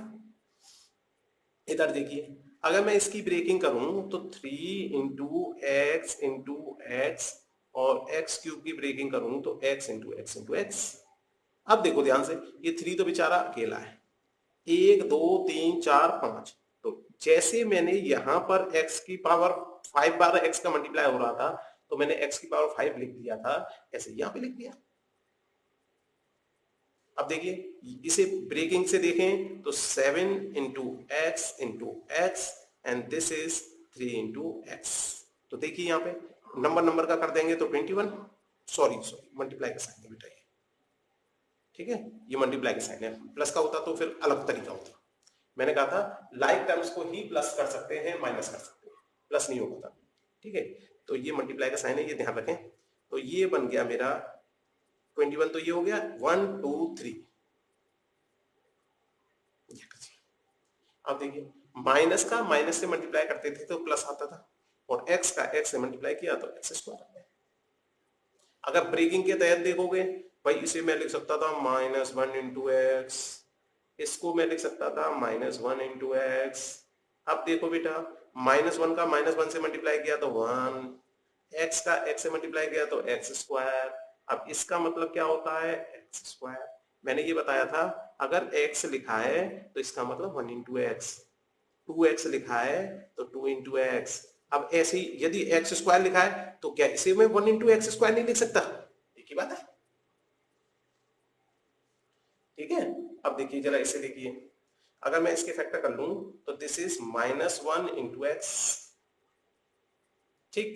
इधर देखिए अगर मैं इसकी ब्रेकिंग करूं तो 3 इंटू एक्स और x³ की ब्रेकिंग करूं तो x इंटू एक्स। अब देखो ध्यान से, ये 3 तो बेचारा अकेला है, 1 2 3 4 5, तो जैसे मैंने यहां पर x की पावर 5 बार x का मल्टीप्लाई हो रहा था तो मैंने x की पावर 5 लिख दिया था, ऐसे यहां पे लिख दिया। अब देखिए इसे ब्रेकिंग से देखें तो 7 into x and this is 3 into x. तो देखिए यहाँ पे नंबर का कर देंगे तो 21, सॉरी मल्टीप्लाई का साइन है बेटा ये, ठीक है, ये मल्टीप्लाई का साइन है। प्लस का होता तो फिर अलग तरीका होता। मैंने कहा था लाइक टर्म्स को ही प्लस कर सकते हैं, माइनस कर सकते हैं, प्लस नहीं होता था, ठीक है। तो ये मल्टीप्लाई का साइन है, ये ध्यान रखें। तो ये बन गया मेरा 21, तो ये हो गया 1 2 3। अब देखिए माइनस का माइनस से मल्टीप्लाई करते थे तो प्लस आता था, और एक्स का एक्स से मल्टीप्लाई किया तो x² आ गया। अगर ब्रेकिंग के तहत देखोगे भाई, इसे मैं लिख सकता था -1 इंटू एक्स, इसको मैं लिख सकता था -1 इंटू एक्स। अब देखो बेटा -1 का -1 से मल्टीप्लाई किया तो 1, x का x से मल्टीप्लाई किया तो x²। अब इसका मतलब क्या होता है x²। मैंने ये बताया था अगर x लिखा है तो इसका मतलब 1 इंटू एक्स, 2x लिखा है तो 2 इंटू एक्स। अब ऐसे ही यदि x² लिखा है तो क्या इसे मैं 1 इंटू x² नहीं लिख सकता? एक ही बात है, ठीक है। अब देखिए जरा इसे देखिए, अगर मैं इसके फैक्टर कर लूं तो दिस इज -1 इंटू एक्स, ठीक,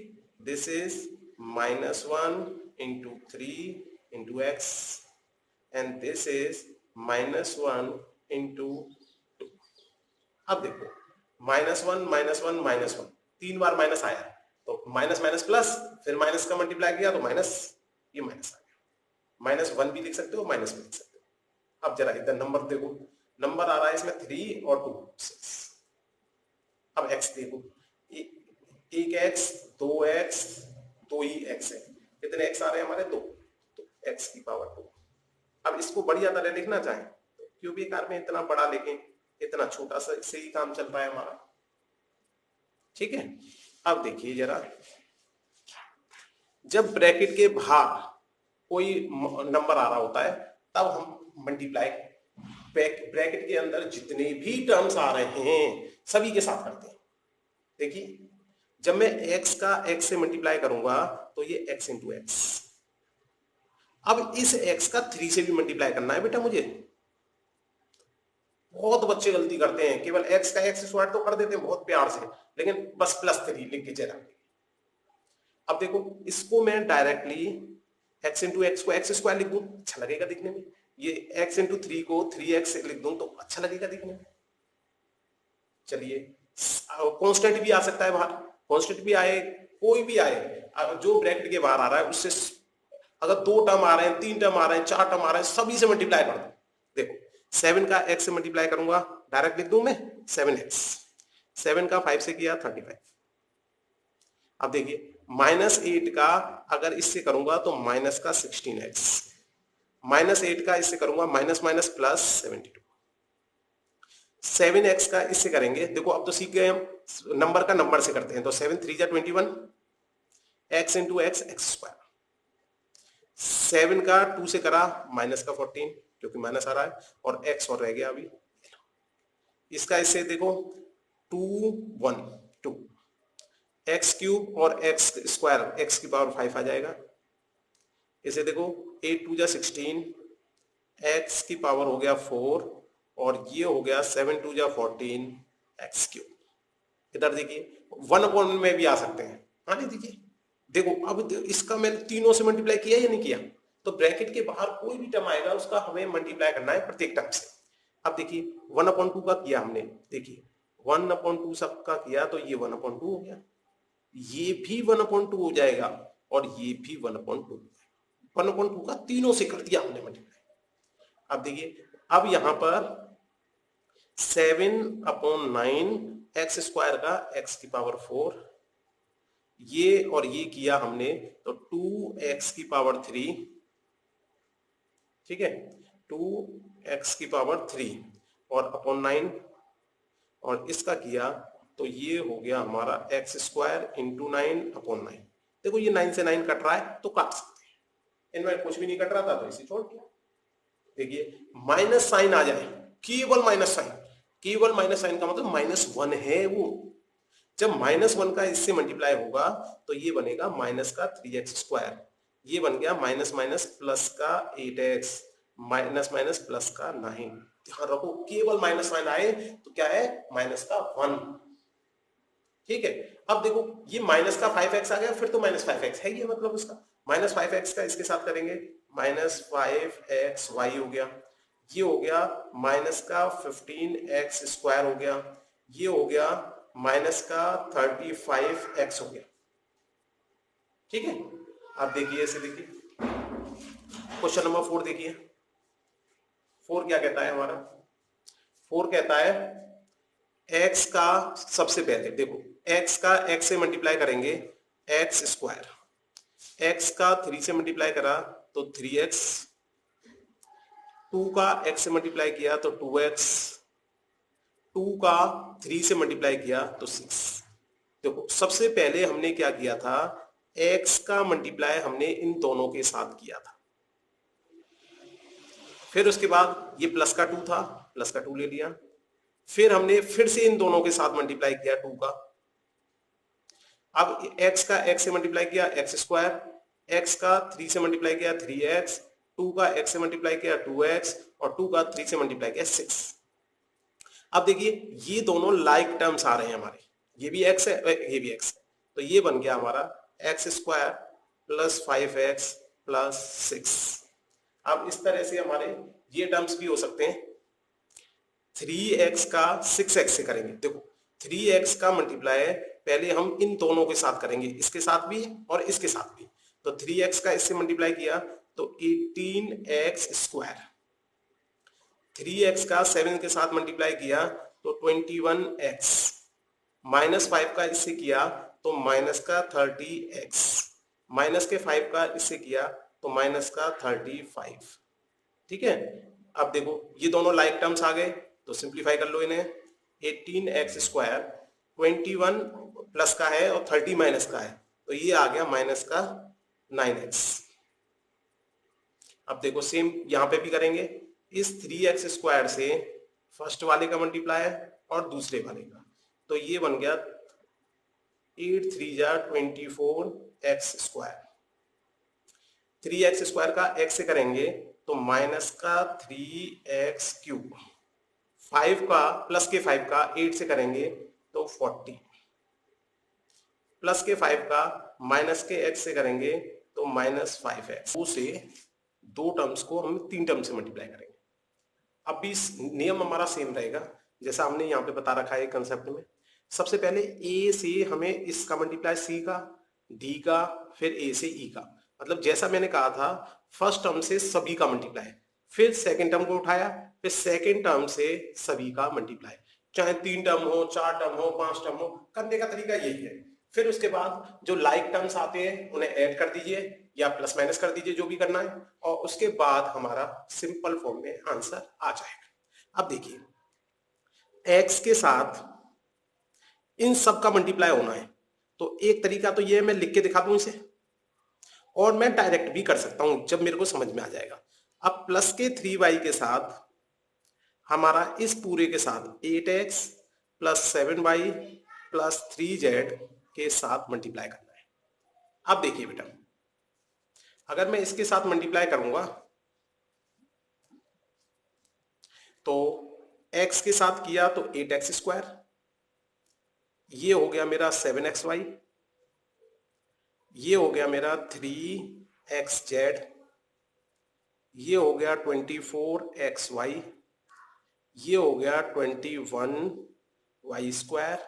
this is -1 into 3 into x and this is -1 into 2। अब देखो -1 3 बार माइनस आया तो माइनस माइनस प्लस, फिर माइनस का मल्टीप्लाई किया तो माइनस, ये माइनस आ गया। -1 भी लिख सकते हो, माइनस भी लिख सकते हो। अब जरा इधर नंबर देखो, नंबर आ रहा है इसमें 3 और 2 6। अब x देखो, एक x 2x 2 ही x है, कितने x आ रहे हैं हमारे 2, तो x की पावर 2। अब इसको बढ़िया तरह लिखना चाहें तो क्यूबिक आकार में इतना बड़ा लिखें, इतना छोटा सा से ही काम चल रहा है हमारा, ठीक है। अब देखिए जरा, जब ब्रैकेट के बाहर कोई नंबर आ रहा होता है तब हम मल्टीप्लाई ब्रैकेट के अंदर जितने भी टर्म्स आ रहे हैं सभी के साथ करते हैं। देखिए जब मैं x का x से मल्टीप्लाई करूंगा तो ये x इंटू एक्स। अब इस x का 3 से भी मल्टीप्लाई करना है बेटा मुझे। बहुत बच्चे गलती करते हैं, केवल x का x² तो कर देते हैं बहुत प्यार से, लेकिन बस +3 लिख के चला। अब देखो इसको मैं डायरेक्टली x इंटू एक्स को x² लिख दूं, अच्छा लगेगा दिखने में। ये x इंटू 3 को 3x लिख दूं तो अच्छा लगेगा दिखने में। चलिए कांस्टेंट भी आ सकता है बाहर, कांस्टेंट भी आए, कोई भी आए, जो ब्रैकेट के बाहर आ रहा है उससे अगर 2 टर्म आ रहे हैं, 3 टर्म आ रहे हैं, 4 टर्म आ रहे हैं, सभी से मल्टीप्लाई कर दो। देखो 7 का x से मल्टीप्लाई करूंगा, डायरेक्ट लिख दूं मैं 7x, 7 का 5 से किया 35। अब देखिए -8 का अगर इससे करूंगा तो माइनस का 16x, -8 का इससे करूंगा माइनस माइनस प्लस 72, 7x का इससे करेंगे, देखो अब तो सीख गए हम नंबर का नंबर से करते हैं, तो 7 3 जा 21, x into x x square, 7 का 2 से करा माइनस का 14 क्योंकि माइनस आ रहा है, और x और रह गया अभी, इसका इससे देखो 2 1 2, एक्स क्यूब और एक्स स्क्वायर एक्स की पावर 5 आ जाएगा, इसे देखो 8 2 जा 16, एक्स की पावर हो गया 4 और ये हो गया 7 2 जा 14 एक्स क्यूब। इधर देखिए 1/1 में भी आ सकते हैं, हाँ नहीं देखिए, देखो अब इसका मैंने तीनों से मल्टीप्लाई किया या नहीं किया, तो ब्रैकेट के बाहर कोई भी टर्म आएगा उसका हमें मल्टीप्लाई करना है प्रत्येक टर्म से। अब देखिए 1/2 का किया हमने, देखिए 1/2 सबका किया तो ये 1/2 हो गया, ये भी 1/2 हो जाएगा और ये भी 1/2, 1/2 का तीनों से कर दिया हमने मल्टीप्लाई। अब देखिए अब यहां पर 7/9 एक्स स्क्वायर का एक्स की पावर 4, ये और ये किया हमने तो 2x की पावर 3, ठीक है 2x की पावर 3 और अपॉन 9, और इसका किया तो ये हो गया हमारा एक्स स्क्वायर इंटू 9/9। देखो ये 9 से 9 कट रहा है तो काट सकते हैं, इनमें कुछ भी नहीं कट रहा था तो इसे छोड़ दिया। देखिए माइनस साइन आ जाए, केवल माइनस साइन, केवल माइनस साइन का मतलब -1 है वो, जब -1 का इससे मल्टीप्लाई होगा तो ये बनेगा माइनस का 3x स्क्वायर, ये बन गया माइनस माइनस प्लस का 8x, माइनस माइनस प्लस का 9। ध्यान रखो केवल माइनस साइन आए तो क्या है माइनस का 1, ठीक है। अब देखो ये माइनस का 5x आ गया, फिर तो -5x है, ये मतलब उसका -5x का इसके साथ करेंगे -5xy हो गया, ये हो गया माइनस का 15x स्क्वायर हो गया, ये हो गया माइनस का 35x हो गया, ठीक है। अब देखिए इसे देखिए क्वेश्चन नंबर 4 देखिए, 4 क्या कहता है हमारा, 4 कहता है x का सबसे पहले देखो x का x से मल्टीप्लाई करेंगे एक्स स्क्वायर, x का 3 से मल्टीप्लाई करा तो 3x, 2 का x से मल्टीप्लाई किया तो 2x, 2 का 3 से मल्टीप्लाई किया तो 6। देखो सबसे पहले हमने क्या किया था, x का मल्टीप्लाई हमने इन दोनों के साथ किया था, फिर उसके बाद ये प्लस का 2 था, प्लस का 2 ले लिया, फिर हमने फिर से इन दोनों के साथ मल्टीप्लाई किया 2 का, अब x का x से मल्टीप्लाई किया एक्स स्क्वायर, x का 3 से मल्टीप्लाई किया 3x, 2 का x से मल्टीप्लाई किया 2x और 2 का 3 से मल्टीप्लाई किया 6। अब देखिए ये दोनों लाइक टर्म्स आ रहे हैं हमारे, ये भी x है ये भी x है, तो ये बन गया हमारा x square plus 5x plus 6। अब इस तरह से हमारे ये टर्म्स भी हो सकते हैं, 3x का 6x से करेंगे, देखो 3x का मल्टीप्लाई पहले हम इन दोनों के साथ करेंगे, इसके साथ भी और इसके साथ भी, तो 3x का इससे मल्टीप्लाई किया तो 18x स्क्वायर, 3x का 7 के साथ मल्टीप्लाई किया तो 21x, -5 का इससे किया तो माइनस का 30x, माइनस के 5 का इससे किया तो माइनस का 35, ठीक है। अब देखो ये दोनों लाइक टर्म्स आ गए तो सिंप्लीफाई कर लो इन्हें, 18x स्क्वायर 21 प्लस का है और 30 माइनस का है तो ये आ गया माइनस का 9x। अब देखो सेम यहां पे भी करेंगे, इस 3x स्क्वायर से फर्स्ट वाले का मल्टीप्लाई और दूसरे वाले का, तो ये बन गया 8 3 जा 24x स्क्वायर, 3x स्क्वायर का x से करेंगे तो माइनस का 3x क्यूब, 5 का प्लस के 5 का 8 से करेंगे तो 40, प्लस के 5 का माइनस के x से करेंगे तो -5x, से दो टर्म्स को हम 3 टर्म से मल्टीप्लाई करेंगे। अब भी नियम हमारा सेम रहेगा जैसा हमने यहाँ पे बता रखा है कंसेप्ट में, सबसे पहले a से हमें इसका मल्टीप्लाई c का, d का, फिर a से e का, मतलब जैसा मैंने कहा था फर्स्ट टर्म से सभी का मल्टीप्लाई, फिर सेकंड टर्म को उठाया, फिर सेकंड टर्म से सभी का मल्टीप्लाई, चाहे 3 टर्म हो 4 टर्म हो 5 टर्म हो, करने का तरीका यही है। फिर उसके बाद जो लाइक टर्म्स आते हैं उन्हें ऐड कर दीजिए या प्लस माइनस कर दीजिए, जो भी करना है, और उसके बाद हमारा सिंपल फॉर्म में आंसर आ जाएगा। अब देखिए x के साथ इन सब का मल्टीप्लाई होना है, तो एक तरीका तो ये मैं लिख के दिखा दूं इसे, और मैं डायरेक्ट भी कर सकता हूं जब मेरे को समझ में आ जाएगा। अब प्लस के 3y के साथ हमारा इस पूरे के साथ 8x plus 7y plus 3z के साथ मल्टीप्लाई करना है। अब देखिए बेटा, अगर मैं इसके साथ मल्टीप्लाई करूंगा तो x के साथ किया तो 8x स्क्वायर, ये हो गया मेरा 7xy, ये हो गया मेरा 3xz, ये हो गया 24xy, ये हो गया 21y स्क्वायर,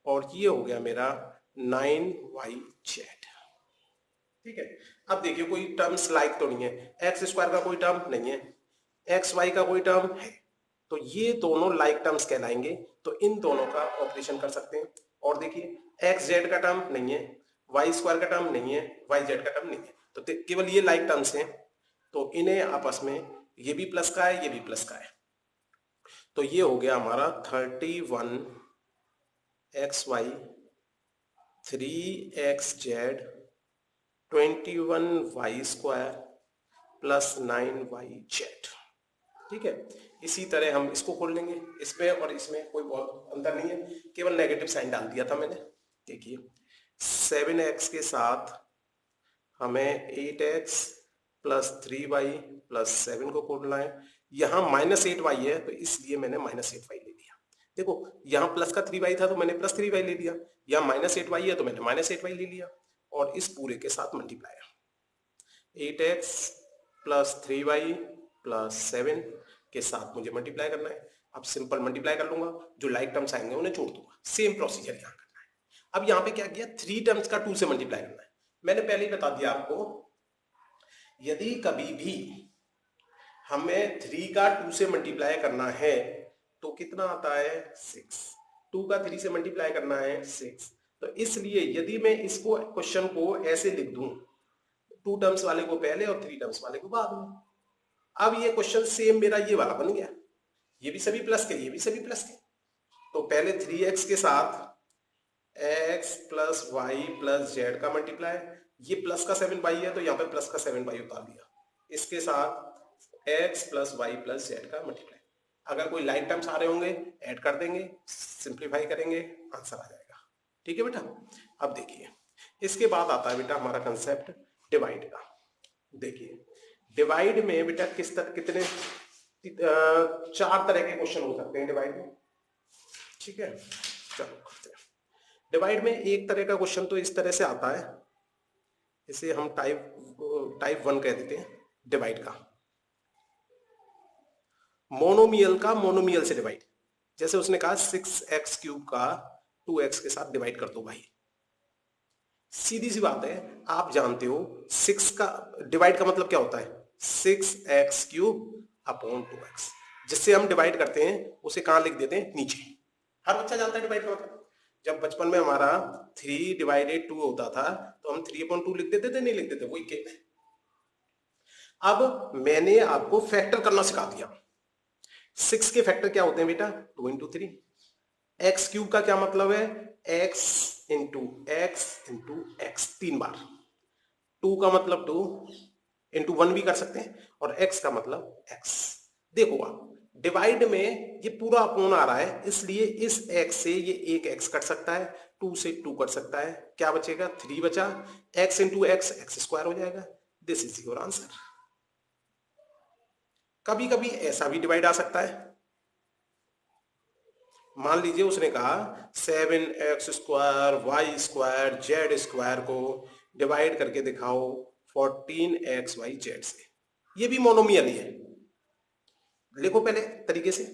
और ये हो गया मेरा 9yz। ठीक है, अब देखिए कोई टर्म्स लाइक तो नहीं है, एक्स स्क्वायर का कोई टर्म नहीं है, एक्स वाई का कोई टर्म है, तो ये दोनों लाइक टर्म्स कहलाएंगे, तो इन दोनों का ऑपरेशन कर सकते हैं। और देखिए एक्स जेड का टर्म नहीं है, वाई स्क्वायर का टर्म नहीं है, वाई जेड का टर्म नहीं है, तो केवल ये लाइक टर्म्स हैं, तो इन्हें आपस में ये भी प्लस का है, ये भी प्लस का है, तो ये हो गया हमारा 31xy 3xz 21y square plus 9yz। ठीक है, इसी तरह हम इसको खोल लेंगे, इसमें और इसमें कोई बहुत अंतर नहीं है, केवल नेगेटिव साइन डाल दिया था मैंने। देखिए 7x के साथ हमें 8x प्लस 3y प्लस 7 को खोलना है, यहाँ -8y है तो इसलिए मैंने -8y ले लिया। देखो यहाँ प्लस का 3y था तो मैंने प्लस 3y ले लिया, यहाँ -8y है तो मैंने -8y ले लिया, और इस पूरे के साथ multiply 8x plus 3y plus 7 के साथ मुझे मल्टीप्लाई करना है। अब सिंपल मल्टीप्लाई कर लूंगा, जो लाइक टर्म्स आएंगे उन्हें छोड़ दूंगा, सेम प्रोसीजर यहाँ करना है। अब यहाँ पे क्या किया, 3 टर्म्स का 2 से मल्टीप्लाई करना है। मैंने पहले ही बता दिया आपको, यदि कभी भी हमें 3 का 2 से मल्टीप्लाई करना है तो कितना आता है 6, 2 का 3 से मल्टीप्लाई करना है 6, तो इसलिए यदि मैं इसको क्वेश्चन को ऐसे लिख दूं, 2 टर्म्स वाले को पहले और 3 टर्म्स वाले को बाद में, अब ये क्वेश्चन सेम मेरा ये वाला बन गया, ये भी सभी प्लस के, ये भी सभी प्लस के, तो पहले 3x के साथ x plus y plus z का मल्टीप्लाई, ये प्लस का 7y है तो यहाँ पे प्लस का 7y उतार दिया, इसके साथ x plus y plus z का मल्टीप्लाई, अगर कोई लाइन टर्म्स आ रहे होंगे ऐड कर देंगे, सिंप्लीफाई करेंगे, आंसर आ जाएगा। ठीक है बेटा, अब देखिए इसके बाद आता है बेटा हमारा कंसेप्ट डिवाइड का। देखिए डिवाइड में बेटा कितने 4 तरह के क्वेश्चन हो सकते हैं डिवाइड में। ठीक है, चलो करते हैं। डिवाइड में एक तरह का क्वेश्चन तो इस तरह से आता है, इसे हम टाइप 1 कह देते हैं डिवाइड का, मोनोमियल का मोनोमियल से डिवाइड। जैसे उसने कहा 6x क्यूब का 2x के साथ डिवाइड कर दो भाई, सीधी सी बात है, आप जानते हो 6 का डिवाइड का मतलब क्या होता है, 6x क्यूब अपॉन 2x, जिससे हम डिवाइड करते हैं उसे कहां लिख देते हैं, नीचे। हर बच्चा जानता है डिवाइड का मतलब। जब बचपन में हमारा 3 डिवाइडेड 2 होता था तो हम 3/2 लिख देते थे, नहीं लिख देते, वही कहते हैं। अब मैंने आपको फैक्टर करना सिखा दिया। 6 के फैक्टर क्या होते हैं बेटा, 2 इंटू 3। एक्स क्यूब का क्या मतलब है, x into x into x, 3 बार। 2 का मतलब 2 इंटू 1 भी कर सकते हैं, और x का मतलब x। देखो आप डिवाइड में ये पूरा अपॉन आ रहा है, इसलिए इस x से ये एक x कट सकता है, 2 से 2 कट सकता है, क्या बचेगा, 3 बचा, x into x x square हो जाएगा। This is your answer. कभी कभी ऐसा भी डिवाइड आ सकता है, मान लीजिए उसने कहा 7x square y square z square को डिवाइड करके दिखाओ 14xy जेड से, ये भी मोनोमियल ही है। लिखो पहले तरीके से,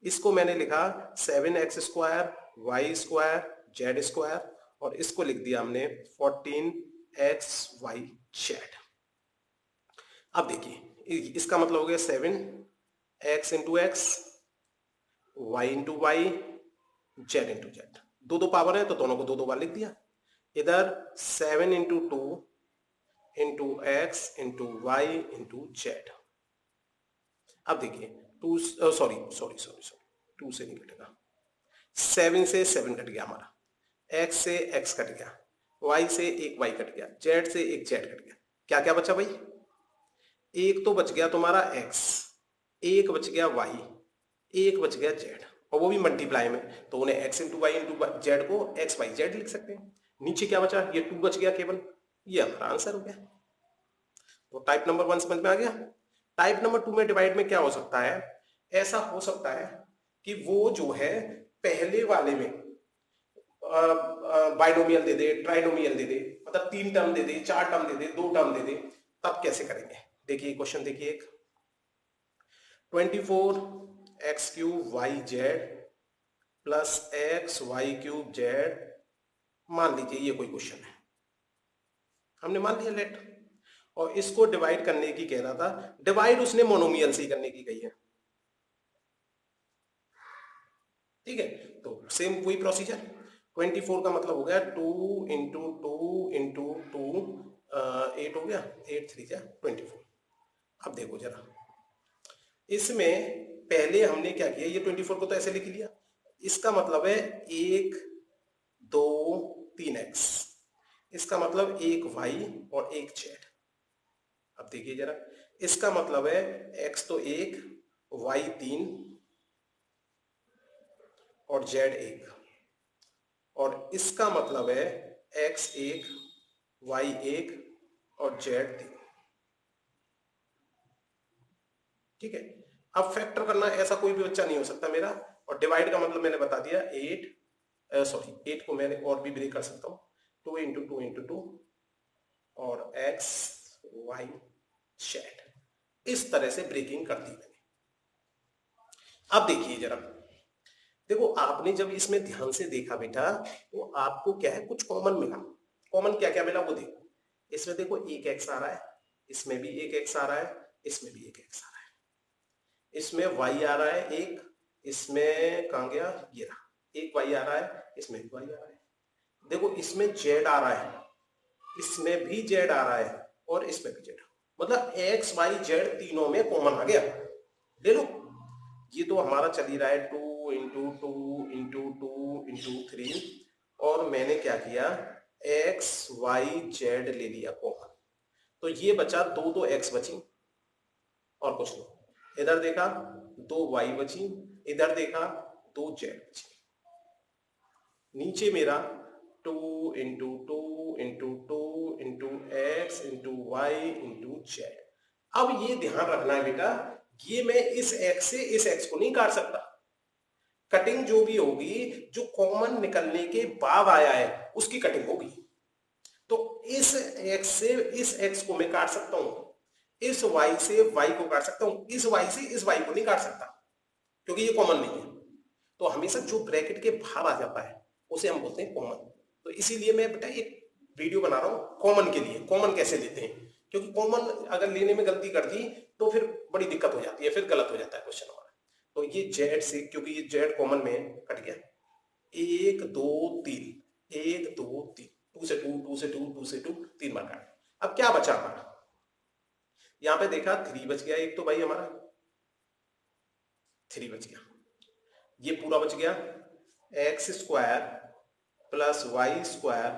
इसको मैंने लिखा 7x square y square z square, और इसको लिख दिया हमने 14xy जेड। अब देखिए इसका मतलब हो गया 7x into x y into y z into z, 2 power है तो दोनों को 2 बार लिख दिया। इधर 7 into 2 into x into y into z. अब देखिए 2 सॉरी सॉरी सॉरी सॉरी 2 से नहीं कटेगा, 7 से 7 कट गया हमारा, एक्स से एक्स कट गया, वाई से एक वाई कट गया, जेड से एक जेड कट गया। क्या क्या बचा भाई? एक तो बच गया तुम्हारा एक्स, एक बच गया वाई, एक बच गया जेड, और वो भी मल्टीप्लाई में, तो उन्हें x into y into z को एक्स वाई जेड लिख सकते हैं। नीचे क्या बचा? ये 2 बच गया केवल, ये हमारा आंसर हो गया। तो टाइप नंबर 1 समझ में आ गया। टाइप नंबर 2 में डिवाइड में क्या हो सकता है? ऐसा हो सकता है कि वो जो है पहले वाले में बाइनोमियल दे दे, ट्राइनोमियल दे दे, मतलब 3 टर्म दे दे, 4 टर्म दे दे, 2 टर्म दे दे, तब कैसे करेंगे? देखिए क्वेश्चन देखिए एक, 24 x cube y z plus x y cube z, मान लीजिए ये कोई क्वेश्चन है, हमने मान लिया लेट, और इसको डिवाइड करने की कह रहा था, डिवाइड उसने मोनोमियल से ही करने की कही है, ठीक है। तो सेम वही प्रोसीजर, 24 का मतलब हो गया 2 इंटू 2 इंटू 2, 8 हो गया, 8 3 जा 24। अब देखो जरा, इसमें पहले हमने क्या किया, ये 24 को तो ऐसे लिख लिया, इसका मतलब है 1 2 3 एक्स, इसका मतलब 1 वाई और 1 जेड। अब देखिए जरा, इसका मतलब है एक्स तो 1, वाई 3 और जेड 1, और इसका मतलब है एक्स 1, वाई 1 और जेड 3, ठीक है। अब फैक्टर करना, ऐसा कोई भी बच्चा नहीं हो सकता मेरा, और डिवाइड का मतलब मैंने बता दिया, 8 को मैंने और भी ब्रेक कर सकता हूँ, 2 इंटू 2 इंटू 2 और एक्स वाई जेड, इस तरह से ब्रेकिंग कर दी मैंने। अब देखिए जरा, देखो आपने जब इसमें ध्यान से देखा बेटा, तो आपको क्या है, कुछ कॉमन मिला। कॉमन क्या क्या मिला वो देखो, इसमें देखो एक एक्स आ रहा है, इसमें भी एक एक्स आ रहा है, इसमें भी एक एक्स आ रहा है, इसमें y आ रहा है एक, इसमें कहां गया, ये रहा, एक y आ रहा है, इसमें भी y आ रहा है। देखो इसमें z आ रहा है, इसमें भी z आ रहा है, और इसमें भी z, मतलब x y z तीनों में कॉमन आ गया, ले लो। ये तो हमारा चल ही रहा है 2 इंटू 2 इंटू 2 इंटू 3, और मैंने क्या किया, x y z ले लिया कॉमन, तो ये बचा दो एक्स बची और कुछ नहीं। इधर देखा 2 वाई बची, इधर देखा 2 जेड बची, नीचे मेरा 2 into 2 into 2 into x into y into z. अब ये ध्यान रखना है बेटा, ये मैं इस एक्स से इस एक्स को नहीं काट सकता, कटिंग जो भी होगी, जो कॉमन निकलने के बाद आया है उसकी कटिंग होगी। तो इस एक्स से इस एक्स को मैं काट सकता हूं, इस y से y को काट सकता हूं, इस y से इस y को नहीं काट सकता, क्योंकि ये कॉमन नहीं है। तो हमेशा जो ब्रैकेट के बाहर आ जाता है उसे हम बोलते हैं कॉमन। तो इसीलिए मैं बेटा एक वीडियो बना रहा हूं कॉमन के लिए, कॉमन कैसे लेते हैं, क्योंकि कॉमन अगर लेने में गलती कर दी तो फिर बड़ी दिक्कत हो जाती है, फिर गलत हो जाता है क्वेश्चन हमारा। तो ये जेड से, क्योंकि ये जेड कॉमन में कट गया, 1 2 3, 1 2 3, 2 से 2, 2 से 2, 2 से 2, 3 बार काट। अब क्या बचा हमारा, यहां पे देखा 3 बच गया, एक तो भाई हमारा 3 बच गया, ये पूरा बच गया x square plus y square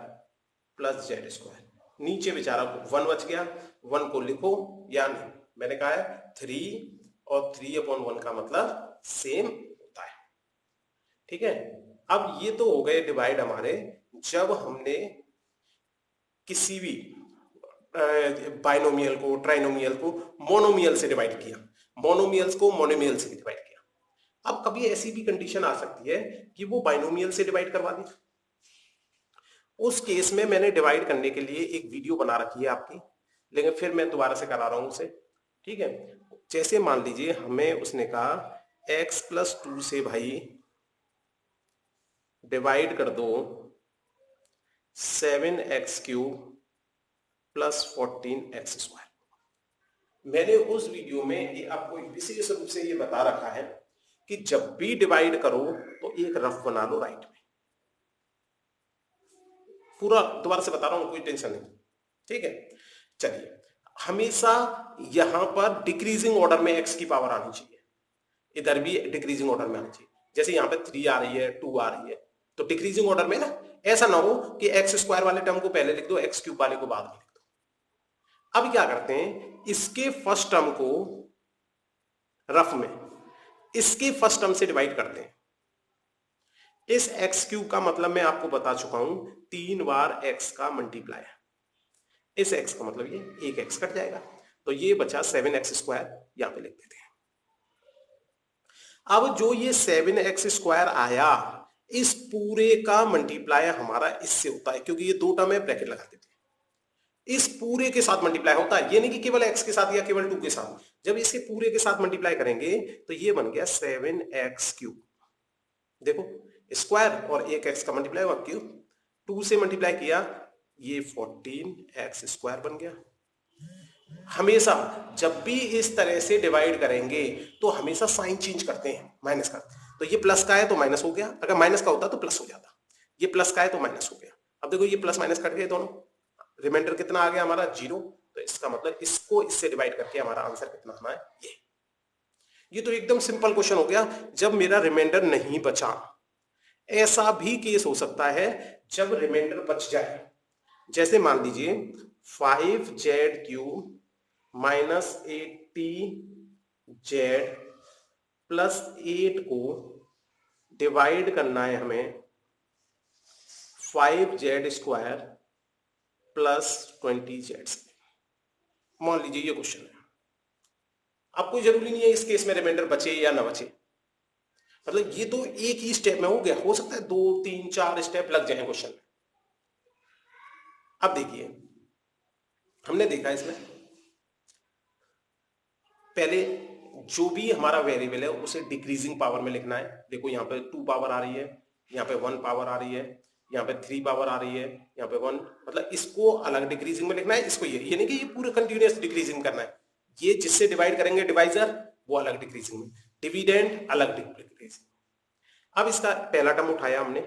plus z square, नीचे बेचारा 1 बच गया, 1 को लिखो, यानी मैंने कहा है 3 और 3/1 का मतलब सेम होता है, ठीक है। अब ये तो हो गए डिवाइड हमारे, जब हमने किसी भी बाइनोमियल को, ट्राइनोमियल को मोनोमियल से डिवाइड किया, मोनोमियल्स को मोनोमियल से डिवाइड किया। अब कभी ऐसी भी कंडीशन आ सकती है कि वो बाइनोमियल से डिवाइड करवा दे, उस केस में मैंने डिवाइड करने के लिए एक वीडियो बना रखी है आपकी, लेकिन फिर मैं दोबारा से करा रहा हूं उसे, ठीक है। जैसे मान लीजिए हमें उसने कहा x+2 से भाई डिवाइड कर दो 7x³ प्लस 14x²। मैंने उस वीडियो में आपको विशेष रूप से ये बता रखा है कि जब भी डिवाइड करो तो एक रफ बना लो राइट में, पूरा दोबारा से बता रहा हूं, कोई टेंशन नहीं, ठीक है। चलिए, हमेशा यहां पर डिक्रीजिंग ऑर्डर में एक्स की पावर आनी चाहिए, इधर भी डिक्रीजिंग ऑर्डर में आनी चाहिए। जैसे यहाँ पे 3 आ रही है, 2 आ रही है, तो डिक्रीजिंग ऑर्डर में ना, ऐसा ना हो कि एक्स स्क्वायर वाले टर्म को पहले लिख दो, एक्स क्यूब वाले को बाद में लिख दो। अब क्या करते हैं, इसके फर्स्ट टर्म को रफ में इसके फर्स्ट टर्म से डिवाइड करते हैं। इस एक्स क्यूब का मतलब मैं आपको बता चुका हूं, 3 बार एक्स का मल्टीप्लाई। इस एक्स का मतलब ये एक एक्स कट जाएगा, तो ये बचा 7x स्क्वायर, यहां पे लिख देते हैं। अब जो ये 7x स्क्वायर आया, इस पूरे का मल्टीप्लाई हमारा इससे होता है, क्योंकि ये दो टर्म है, ब्रैकेट लगा देते हैं। इस पूरे के साथ मल्टीप्लाई होता है, ये नहीं कि केवल x के साथ या केवल 2 के साथ। जब इसके पूरे के साथ मल्टीप्लाई करेंगे तो ये बन गया 7x क्यूब। देखो, स्क्वायर और एक x का मल्टीप्लाई हुआ क्यूब, 2 से मल्टीप्लाई किया, ये 14x स्क्वायर बन गया। हमेशा जब भी इस तरह से डिवाइड करेंगे तो हमेशा साइन चेंज करते हैं, माइनस का। तो ये प्लस का है तो माइनस हो गया, अगर माइनस का होता तो प्लस हो जाता, ये प्लस का है तो माइनस हो गया। अब देखो, ये प्लस माइनस कट गए दोनों, रिमाइंडर कितना आ गया हमारा, 0। तो इसका मतलब इसको इससे डिवाइड करके हमारा आंसर कितना आना है, ये तो एकदम सिंपल क्वेश्चन हो गया। जब मेरा रिमाइंडर नहीं बचा, ऐसा भी केस हो सकता है जब रिमाइंडर बच जाए, जैसे मान लीजिए 5z³ माइनस 80z प्लस 8 को डिवाइड करना है हमें 5z स्क्वायर प्लस 20z से। मान लीजिए ये क्वेश्चन है, आपको जरूरी नहीं है इस केस में रिमाइंडर बचे या ना बचे, मतलब ये तो एक ही स्टेप में हो गया, हो सकता है 2, 3, 4 स्टेप लग जाए क्वेश्चन में। अब देखिए, हमने देखा इसमें पहले जो भी हमारा वेरिएबल है उसे डिक्रीजिंग पावर में लिखना है। देखो, यहाँ पे 2 पावर आ रही है, यहाँ पे 1 पावर आ रही है, यहाँ पे 3 पावर आ रही है, यहाँ पे 1, मतलब इसको अलग डिक्रीजिंग में लिखना है, इसको ये नहीं कि ये पूरा कंटिन्यूअस डिक्रीजिंग करना है। ये जिससे डिवाइड करेंगे डिवाइजर, वो अलग डिक्रीजिंग में, डिविडेंड अलग डिक्रीजिंग। अब इसका पहला टर्म उठाया हमने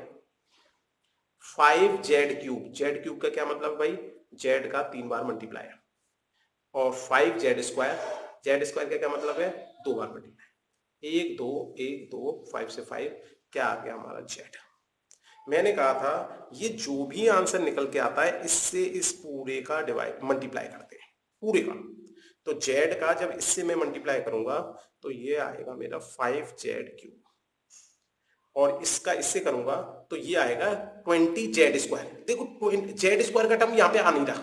5z³। z³ का क्या मतलब भाई, z का 3 बार मल्टीप्लाई, और 5z² z² का क्या मतलब है, 2 बार मल्टीप्लाई, 1 2 1 2 5 से 5 क्या आ गया हमारा, z। मैंने कहा था ये जो भी आंसर निकल के आता है इससे इस पूरे का डिवाइड मल्टीप्लाई करते हैं, पूरे का। तो z का जब इससे मैं मल्टीप्लाई करूंगा तो ये आएगा मेरा 5z³, और इसका इससे करूंगा तो ये आएगा 20z²। देखो, z² का टर्म यहाँ पे आ नहीं रहा,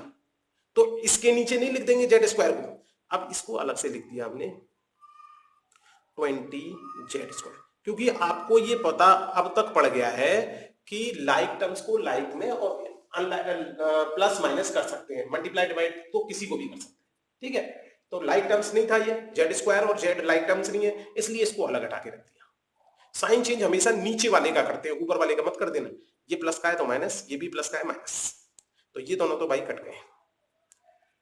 तो इसके नीचे नहीं लिख देंगे z² को, अब इसको अलग से लिख दिया हमने 20z², क्योंकि आपको ये पता अब तक पड़ गया है कि लाइक टर्म्स को लाइक में और प्लस माइनस कर सकते हैं, मल्टीप्लाई डिवाइड तो किसी को भी कर सकते हैं, ठीक है। तो लाइक टर्म्स नहीं था ये, z² और z लाइक टर्म्स नहीं है, इसलिए इसको अलग हटा के रख दिया। साइन चेंज हमेशा नीचे वाले का करते हैं, ऊपर वाले का मत कर देना। ये प्लस का है तो माइनस, ये भी प्लस का है माइनस, तो ये दोनों तो भाई कट गए।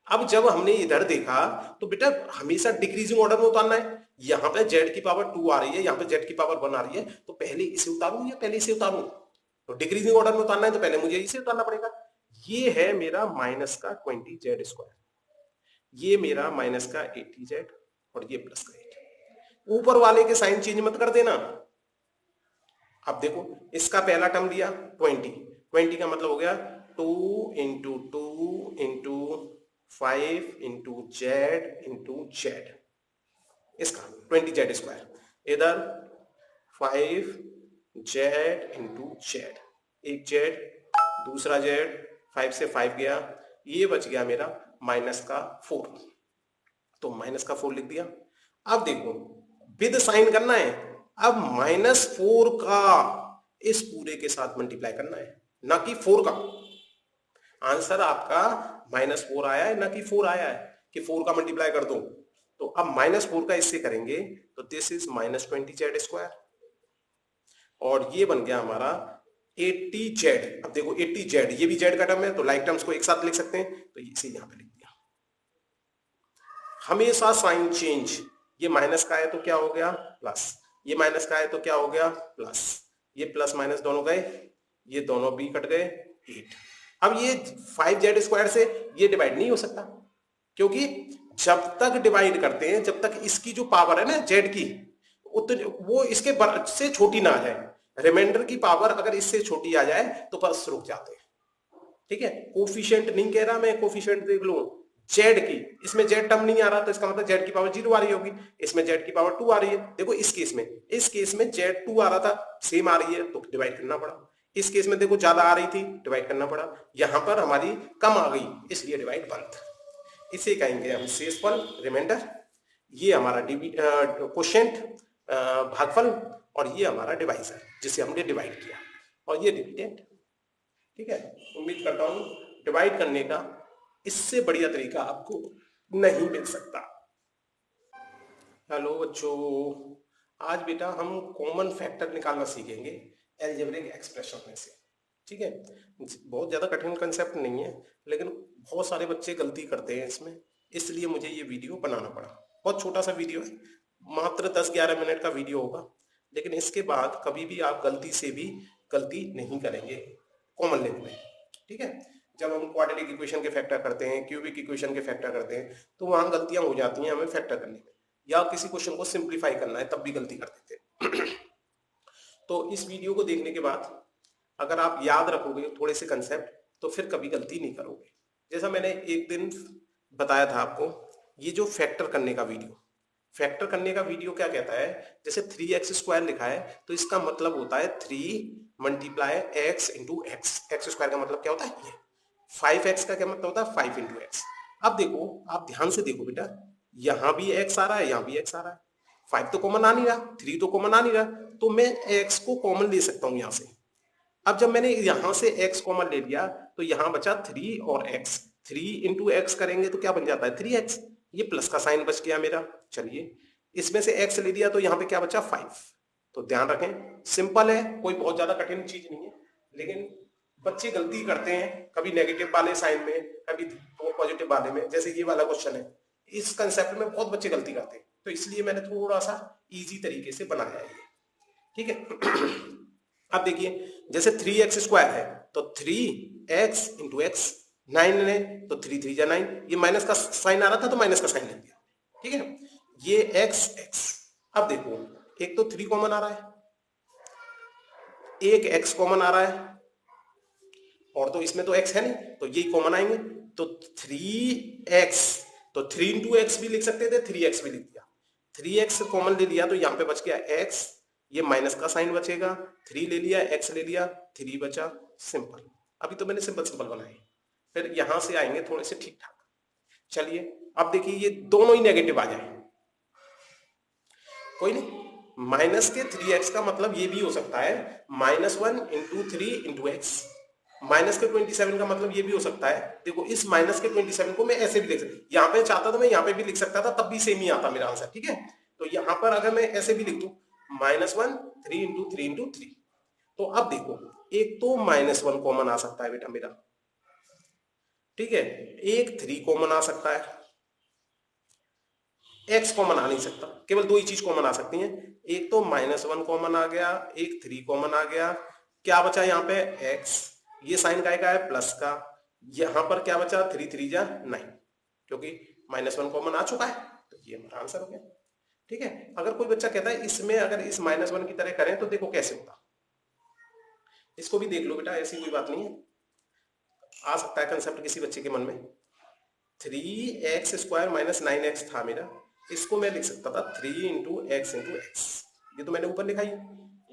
अब जब हमने इधर देखा तो बेटा हमेशा डिक्रीजिंग ऑर्डर में उतारना है। यहां पे z की पावर 2 आ रही है, यहाँ पे z की पावर 1 आ रही है, तो पहले इसे उतारूं या पहले इसे उतारूं? तो डिक्रीजिंग ऑर्डर में उतारना है तो पहले मुझे इसे उतारना पड़ेगा। ये है मेरा माइनस का 20z², ये मेरा माइनस का 80z, और ये प्लस का 80। ऊपर वाले के साइन चेंज मत कर देना। अब देखो, इसका पहला टर्म लिया 20 का मतलब हो गया 2 into 2 into 5 into Z into Z, इसका 20z², इधर 5z इंटू जेड, एक जेड दूसरा जेड, 5 से 5 गया, ये बच गया मेरा माइनस का 4, तो माइनस का 4 लिख दिया। अब देखो, विद साइन करना है, अब -4 का इस पूरे के साथ मल्टीप्लाई करना है, ना कि 4 का। आंसर आपका -4 आया है, ना कि 4 आया है कि 4 का मल्टीप्लाई कर दो। तो अब -4 का इससे करेंगे तो दिस इज -20z², और ये बन गया हमारा 80z। अब देखो 80z, ये भी z का टर्म है, तो लाइक टर्म्स को एक साथ लिख सकते हैं, तो इसे यहां पे लिख दिया। हमेशा साइन चेंज, ये माइनस का है तो क्या हो गया, प्लस, ये माइनस का है तो क्या हो गया, प्लस, ये प्लस माइनस दोनों गए, ये दोनों भी कट गए, 8। अब ये 5z² से ये डिवाइड नहीं हो सकता, क्योंकि जब तक डिवाइड करते हैं, जब तक इसकी जो पावर है ना z की, उतनी वो इसके से छोटी ना आ जाए, रिमाइंडर की पावर अगर इससे छोटी आ जाए तो बस रुक जाते हैं। ठीक है, कोफिशिएंट नहीं कह रहा मैं, कोफिशिएंट देख लो जेड की, इसमें जेड टर्म नहीं आ रहा तो इसका मतलब जेड की पावर 0 आ रही होगी, इसमें जेड की पावर 2 आ रही है। देखो इस केस में जेड 2 आ रहा था, सेम आ रही है तो डिवाइड करना पड़ा। इस केस में देखो ज्यादा आ रही थी, डिवाइड करना पड़ा। यहां पर हमारी कम आ गई, इसलिए डिवाइड बंद। इसे कहेंगे हम शेषफल, रिमाइंडर। ये हमारा क्वोशिएंट, भागफल, और ये हमारा डिवाइजर जिसे हमने डिवाइड किया, और ये डिविडेंड। ठीक है, उम्मीद करता हूं डिवाइड करने का इससे बढ़िया तरीका आपको नहीं मिल सकता। हेलो बच्चों, आज बेटा हम कॉमन फैक्टर निकालना सीखेंगे अलजेब्रिक एक्सप्रेशन में से। ठीक है, बहुत ज्यादा कठिन कंसेप्ट नहीं है, लेकिन बहुत सारे बच्चे गलती करते हैं इसमें, इसलिए मुझे ये वीडियो बनाना पड़ा। बहुत छोटा सा वीडियो है, मात्र 10-11 मिनट का वीडियो होगा, लेकिन इसके बाद कभी भी आप गलती से भी गलती नहीं करेंगे कॉमन लेवल में। ठीक है, जब हम क्वाड्रेटिक इक्वेशन के फैक्टर करते हैं, क्यूबिक इक्वेशन के फैक्टर करते हैं, तो वहां गलतियां हो जाती हैं हमें फैक्टर करने में, या किसी क्वेश्चन को सिंप्लीफाई करना है तब भी गलती कर देते हैं। तो इस वीडियो को देखने के बाद अगर आप याद रखोगे थोड़े से कंसेप्ट, तो फिर कभी गलती नहीं करोगे। जैसा मैंने एक दिन बताया था आपको, ये जो फैक्टर करने का वीडियो, फैक्टर करने का वीडियो क्या कहता है, जैसे 3x² लिखा है तो इसका मतलब होता है 3 multiply x into x. x² का मतलब क्या होता है ये, 5x का क्या मतलब होता है 5 इंटू एक्स। अब देखो, आप ध्यान से देखो बेटा, यहां भी x आ रहा है, यहां भी x आ रहा है, 5 तो कॉमन आ नहीं रहा, 3 तो कॉमन आ नहीं रहा, तो मैं x को कॉमन ले सकता हूं यहां से। अब जब मैंने यहां से x कॉमन ले लिया तो यहां बचा 3 और x, 3 इंटू एक्स करेंगे तो क्या बन जाता है 3x, ये प्लस का साइन बच गया मेरा। चलिए, इसमें से x ले लिया तो यहां पे क्या बचा 5। तो ध्यान रखें, सिंपल है, कोई बहुत ज्यादा कठिन चीज नहीं है, लेकिन बच्चे गलती करते हैं कभी नेगेटिव वाले साइन में, कभी पॉजिटिव वाले में। जैसे ये वाला क्वेश्चन है, इस कंसेप्ट में बहुत बच्चे गलती करते हैं, तो इसलिए मैंने थोड़ा सा इजी तरीके से बनाया है ये। ठीक है, अब देखिए, जैसे 3x² है तो 3x इंटू एक्स, 9 है तो 3 3 जा 9, ये माइनस का साइन आ रहा था तो माइनस का साइन ले दिया। ठीक है, ये x x। अब देखो, एक तो 3 कॉमन आ रहा है, एक x कॉमन आ रहा है, और तो इसमें तो x है नहीं, तो ये कॉमन आएंगे, तो 3x, तो 3 इंटू एक्स भी लिख सकते थे, 3x भी लिख दिया। 3x कॉमन ले लिया तो यहां पे बच गया x, ये माइनस का साइन बचेगा, 3 ले लिया, x ले लिया, 3 बचा, सिंपल। अभी तो मैंने सिंपल सिंपल बनाए, फिर यहां से आएंगे थोड़े से ठीक ठाक। चलिए, अब देखिए ये दोनों ही नेगेटिव आ जाए, कोई नहीं, माइनस के 3x का मतलब ये भी हो सकता है -1 इंटू 3 इंटू एक्स। माइनस के 27 का मतलब ये भी हो सकता है, देखो इस माइनस के 27 को मैं ऐसे भी लिख सकता, यहाँ पे चाहता तो मैं यहाँ पे भी लिख सकता था, तब भी सेम ही आता मेरा आंसर। ठीक है, तो यहाँ पर अगर मैं ऐसे भी लिख दूं -1 3 इंटू 3 इंटू 3, तो अब देखो, एक तो -1 कॉमन आ सकता है बेटा मेरा, ठीक है, एक 3 कॉमन आ सकता है, x कॉमन आ नहीं सकता, केवल दो ही चीज कॉमन आ सकती हैं, एक तो -1 कॉमन आ गया, एक 3 कॉमन आ गया, क्या बचा यहाँ पे x, ये साइन का है प्लस का, यहां पर क्या बचा 3 3 जा 9, क्योंकि -1 कॉमन आ चुका है, तो ये हमारा आंसर हो गया। ठीक है, अगर कोई बच्चा कहता है इसमें अगर इस -1 की तरह करें तो देखो कैसे होता, इसको भी देख लो बेटा, ऐसी कोई बात नहीं है, आ सकता है कंसेप्ट किसी बच्चे के मन में। 3x² माइनस 9x था मेरा, इसको मैं लिख सकता था 3 इंटू एक्स इंटू एक्स, ये तो मैंने ऊपर लिखा ही।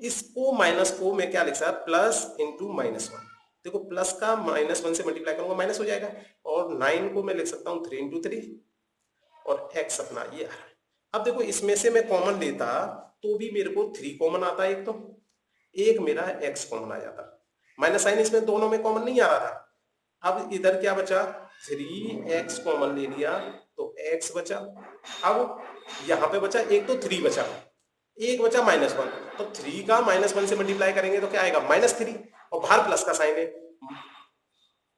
इसको माइनस को मैं क्या लिख सकता, प्लस इंटू -1, देखो प्लस का -1 से मल्टीप्लाई करूंगा माइनस हो जाएगा, और 9 को मैं लिख सकता हूँ 3 इंटू 3, और x अपना ये आ रहा है। अब देखो इसमें से मैं कॉमन लेता तो भी मेरे को 3 कॉमन आता, एक तो एक मेरा x कॉमन आ जाता, माइनस साइन इसमें दोनों में कॉमन नहीं आ रहा था। अब इधर क्या बचा, 3x कॉमन ले लिया तो x बचा, अब यहां पे बचा एक तो 3 बचा, एक बचा -1, तो 3 का -1 से मल्टीप्लाई करेंगे तो क्या आएगा -3, और बाहर प्लस का साइन है,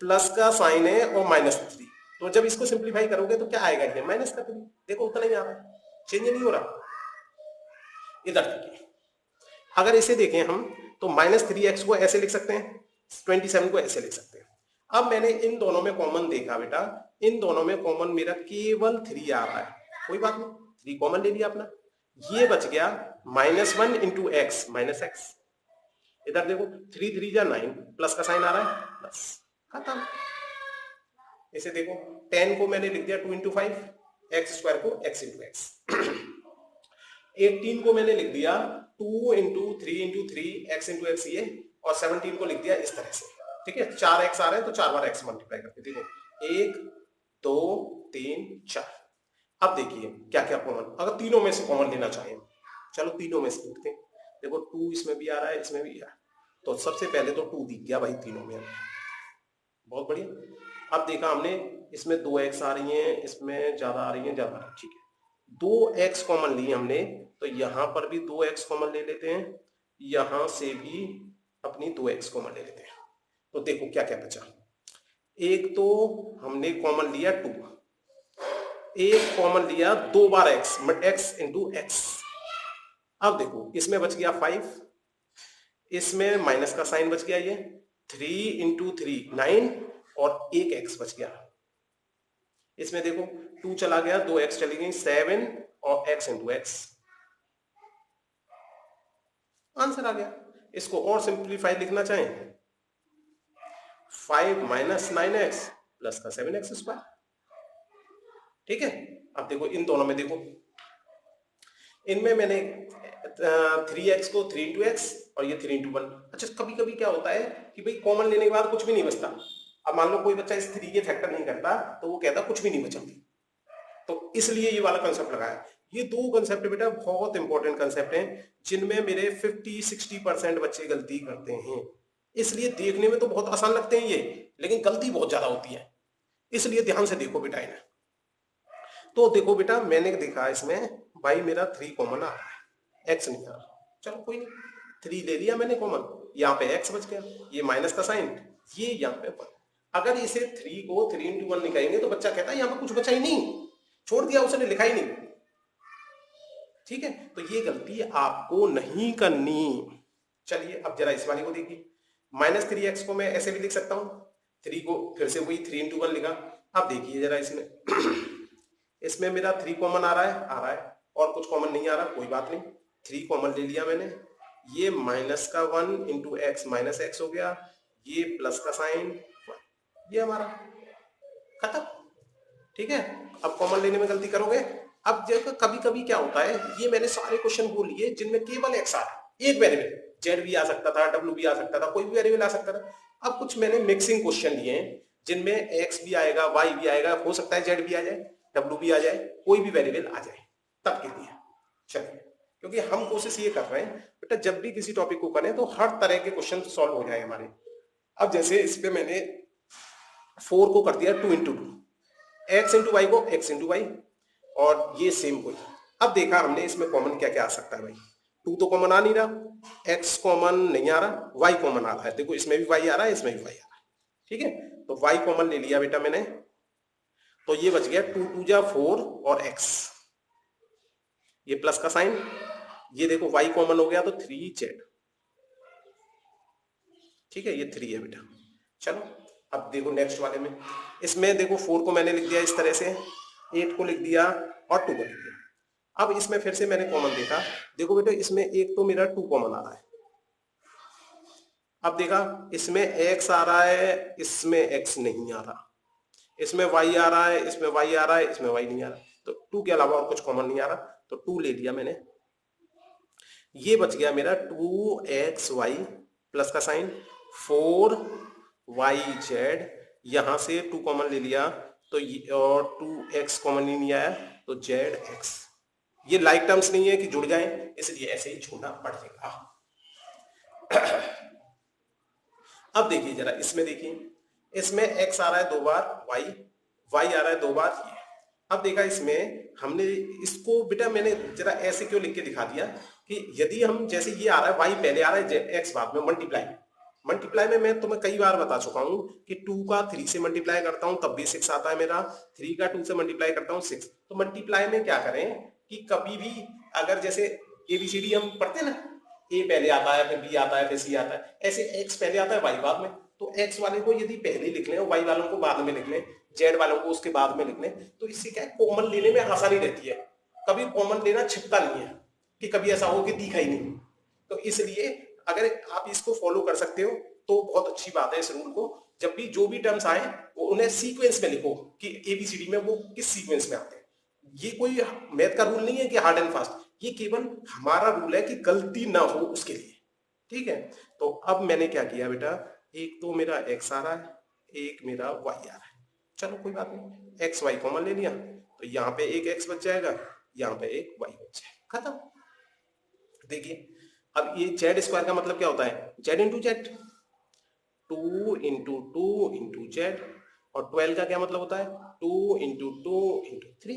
प्लस का साइन है और -3, तो जब इसको सिंप्लीफाई करोगे तो क्या आएगा ये -3, देखो उतना ही आ रहा है, चेंज नहीं हो रहा। इधर देखिए, अगर इसे देखें हम तो -3x को ऐसे लिख सकते हैं, 27 को ऐसे लिख सकते हैं। अब मैंने इन दोनों में कॉमन देखा बेटा, इन दोनों में कॉमन मेरा केवल 3 आ रहा है, कोई बात नहीं, 3 कॉमन ले लिया अपना, ये बच गया -1 इंटू एक्स माइनस एक्स। इधर देखो 3 3 जा 9, प्लस का साइन आ रहा है, प्लस, खत्म। इसे देखो 10 को मैंने लिख दिया 2 इंटू 5, एक्स स्क्वायर को x इंटू एक्स। 18 को मैंने लिख दिया 2 into 3 into 3 x into x ये, और 17 को लिख दिया इस तरह से, ठीक है। 4 एक्स आ रहे हैं तो 4 बार एक्स मल्टीप्लाई करके देखो, 1 2 3 4। अब देखिए क्या क्या कॉमन, अगर तीनों में से कॉमन लेना चाहें, चलो तीनों में से लिखते हैं। देखो 2 इसमें भी आ रहा है, इसमें भी आ रहा है, तो सबसे पहले तो 2 दिख गया भाई तीनों में, बहुत बढ़िया। अब देखा हमने इसमें 2 एक्स आ रही हैं, इसमें ज्यादा आ रही हैं, ज्यादा, ठीक है। 2 एक्स कॉमन लिए हमने, तो यहां पर भी 2 एक्स कॉमन ले लेते हैं, यहां से भी अपनी 2 एक्स कॉमन ले लेते हैं। तो देखो क्या क्या बचा, एक तो हमने कॉमन लिया 2, एक कॉमन लिया 2 बार एक्स, एक्स इंटू एक्स। अब देखो इसमें बच गया 5, इसमें माइनस का साइन बच गया, ये 3 इंटू 3 9, और एक एक्स बच गया। इसमें देखो 2 चला गया, 2 एक्स चली गई, 7 और एक्स इंटू एक्स, आंसर आ गया। इसको और सिंप्लीफाई लिखना चाहें, 5 माइनस 9x प्लस का 7x स्क्वायर, ठीक है। अब देखो इन दोनों में देखो, इनमें मैंने 3x को 3 इंटू एक्स और ये 3 इंटू 1। अच्छा कभी कभी क्या होता है कि भाई कॉमन लेने के बाद कुछ भी नहीं बचता। अब मान लो कोई बच्चा इस 3 के फैक्टर नहीं करता तो वो कहता कुछ भी नहीं बचा, तो इसलिए ये वाला कंसेप्ट लगाया। ये दो कंसेप्ट बेटा बहुत इंपॉर्टेंट कंसेप्ट हैं, जिनमें मेरे 50-60% बच्चे गलती करते हैं। इसलिए देखने में तो बहुत आसान लगते हैं ये, लेकिन गलती बहुत ज्यादा होती है, इसलिए ध्यान से देखो बेटा इन्हें। तो देखो बेटा मैंने देखा इसमें भाई मेरा 3 कॉमन आ रहा है, x नहीं आ रहा, चलो कोई नहीं, 3 ले लिया मैंने कॉमन, यहाँ पे x बच गया, ये माइनस का साइन, ये यहाँ पे 1। अगर इसे 3 को 3 इंटू 1 निकालेंगे तो बच्चा कहता है यहाँ पे कुछ बचा ही नहीं, छोड़ दिया, उसने लिखा ही नहीं, ठीक है। तो ये गलती आपको नहीं करनी। चलिए अब जरा इस वाली को देखिए, -3x को मैं ऐसे भी लिख सकता हूं, 3 को फिर से वही 3 इंटू 1 लिखा। अब देखिए जरा इसमें इसमें मेरा 3 कॉमन आ रहा है, और कुछ कॉमन नहीं आ रहा, कोई बात नहीं, 3 कॉमन ले लिया मैंने, ये माइनस का 1 इंटू एक्स माइनस एक्स हो गया, ये प्लस का साइन 1, ये हमारा खत्म, ठीक है। अब कॉमन लेने में गलती करोगे। अब जब कभी कभी क्या होता है, ये मैंने सारे क्वेश्चन वो लिए जिनमें केवल एक्स आ रहा है, एक वेरिएबल, जेड भी आ सकता था, डब्ल्यू भी आ सकता था, कोई भी वेरिएबल आ सकता था। अब कुछ मैंने मिक्सिंग क्वेश्चन लिए हैं जिनमें एक्स भी आएगा, वाई भी आएगा, हो सकता है जेड भी आ जाए, डब्ल्यू भी आ जाए, कोई भी वेरिएबल आ जाए, तब के लिए चलिए, क्योंकि हम कोशिश ये कर रहे हैं बेटा जब भी किसी टॉपिक को करें तो हर तरह के क्वेश्चन सॉल्व हो जाए हमारे। अब जैसे इस पे मैंने 4 को कर दिया 2 इंटू 2, एक्स इंटू वाई को एक्स इंटू वाई, और ये सेम कोई। अब देखा हमने इसमें कॉमन क्या क्या आ सकता है भाई, 2 तो कॉमन आ नहीं रहा, x कॉमन नहीं आ रहा, y कॉमन आ रहा है, देखो इसमें भी y आ रहा है, इसमें भी y आ रहा है, ठीक है। तो y कॉमन ले लिया बेटा मैंने, तो ये बच गया 2 2 जा 4 और x, ये प्लस का साइन, ये देखो y कॉमन हो गया तो 3z, ठीक है, ये 3 है बेटा। चलो अब देखो नेक्स्ट वाले में, इसमें देखो 4 को मैंने लिख दिया इस तरह से, 8 को लिख दिया और 2 को लिख दिया। अब इसमें फिर से मैंने कॉमन देखा, देखो बेटा इसमें एक तो मेरा 2 कॉमन आ रहा है, अब देखा इसमें x आ रहा है, इसमें x नहीं आ रहा, इसमें y आ रहा है, इसमें y आ रहा है, इसमें y नहीं आ रहा, तो 2 के अलावा और कुछ कॉमन नहीं आ रहा, तो 2 ले लिया मैंने, ये बच गया मेरा 2xy प्लस का साइन 4yz, यहां से 2 कॉमन ले लिया तो और 2x कॉमन ही नहीं आया तो zx। ये लाइक टर्म्स नहीं है कि जुड़ जाएं, इसलिए ऐसे ही छोड़ना पड़ेगा। अब देखिए जरा इसमें देखिए, इसमें x आ रहा है 2 बार, y आ रहा है 2 बार, ये। अब देखा इसमें हमने इसको बेटा मैंने जरा ऐसे क्यों लिख के दिखा दिया कि यदि हम जैसे ये आ रहा है y पहले आ रहा है x बाद में, मल्टीप्लाई में मैं तुम्हें कई बार बता चुका हूं कि 2 का 3 से मल्टीप्लाई करता हूं तब भी 6 आता है मेरा, 3 का 2 से मल्टीप्लाई करता हूं 6। तो मल्टीप्लाई में क्या करें कि कभी भी अगर जैसे ABCD हम पढ़ते हैं ना, A पहले आता है फिर B आता है फिर C आता है, ऐसे x पहले आता है y बाद में, तो एक्स वाले को यदि पहले लिख लें और वाई वालों को बाद में लिख लें, जेड वालों को उसके बाद में लिख लें, तो इससे क्या है, कॉमन लेने में आसानी रहती है। कभी कॉमन लेना छिपता नहीं है कि कभी ऐसा हो कि दिखा ही नहीं। तो इसलिए अगर आप इसको फॉलो कर सकते हो तो बहुत अच्छी बात है। इस रूल को जब भी जो भी टर्म्स आए वो उन्हें सीक्वेंस में लिखो कि एबीसीडी में वो किस सीक्वेंस में आते हैं। ये कोई मैथ का रूल नहीं है कि हार्ड एंड फास्ट, ये केवल हमारा रूल है कि गलती ना हो उसके लिए। ठीक है, तो अब मैंने क्या किया बेटा, एक तो मेरा एक्स आ रहा है, एक मेरा वाई आ रहा है। चलो कोई बात नहीं, एक्स वाई कॉमन ले लिया, तो यहाँ पे एक एक्स बच जाएगा, यहाँ पे एक वाई बच जाएगा, खत्म। देखिए अब ये जेड स्क्वायर का मतलब क्या होता है, Z into z, 2 into two into Z. और 12 का क्या मतलब होता है, 2 इंटू टू इंटू थ्री।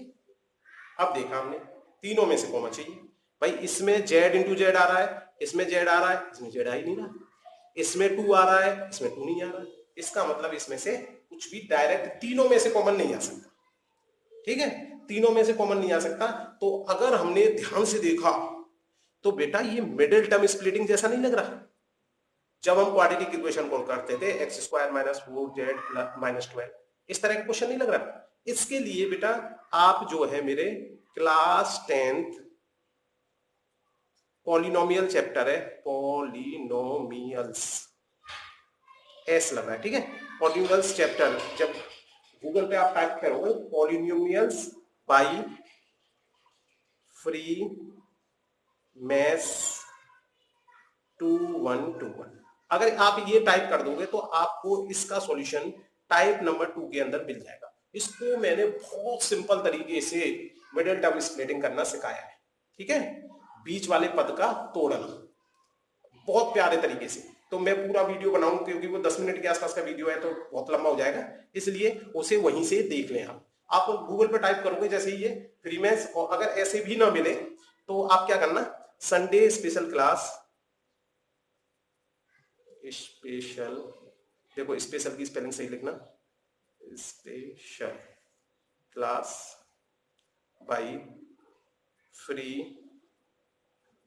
अब देखा हमने तीनों में से कॉमन चाहिए भाई, इसमें जेड इंटू जेड आ रहा है, इसमें जेड आ रहा है, इसमें जेड आ ही नहीं रहा, इसमें 2 आ रहा है, इसमें 2 नहीं आ रहा है। इसका मतलब इसमें से कुछ भी डायरेक्ट तीनों में से कॉमन नहीं आ सकता। ठीक है, तीनों में से कॉमन नहीं आ सकता। तो अगर हमने ध्यान से देखा तो बेटा ये मिडिल टर्म स्प्लिटिंग जैसा नहीं लग रहा जब हम क्वाड्रेटिक इक्वेशन को करते थे, x square minus 4z minus 12, इस तरह का क्वेश्चन नहीं लग रहा। इसके लिए बेटा आप जो है मेरे क्लास 10th पॉलिनोमियल चैप्टर है, पॉलिनोमियल्स एस लगा है, ठीक है, पॉलिनोमियल्स चैप्टर, जब गूगल पे आप टाइप करोगे पॉलिनोमियल्स बाई फ्री मैथ्स 2121, अगर आप ये टाइप कर दोगे तो आपको इसका सॉल्यूशन टाइप नंबर 2 के अंदर मिल जाएगा। इसको मैंने बहुत सिंपल तरीके से मिडिल टर्म स्प्लिटिंग करना सिखाया है, ठीक है, बीच वाले पद का तोड़ना बहुत प्यारे तरीके से। तो मैं पूरा वीडियो बनाऊं क्योंकि वो 10 मिनट के आसपास का वीडियो है तो बहुत लंबा हो जाएगा, इसलिए उसे वहीं से देख लें। आप गूगल पे टाइप करोगे जैसे ये फ्री मैथ्स, और अगर ऐसे भी ना मिले तो आप क्या करना, संडे स्पेशल क्लास, स्पेशल, देखो स्पेशल की स्पेलिंग सही लिखना, स्पेशल क्लास बाई फ्री,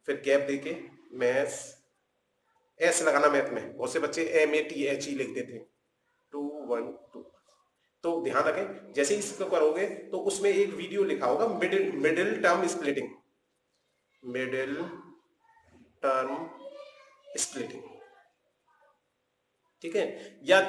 फिर गैप देके मैथ्स, एस लगाना मैथ में, बहुत से बच्चे MATH लिख देते 212। तो ध्यान रखें जैसे ही इसको करोगे तो उसमें एक वीडियो लिखा होगा middle term splitting, middle term splitting, ठीक है। या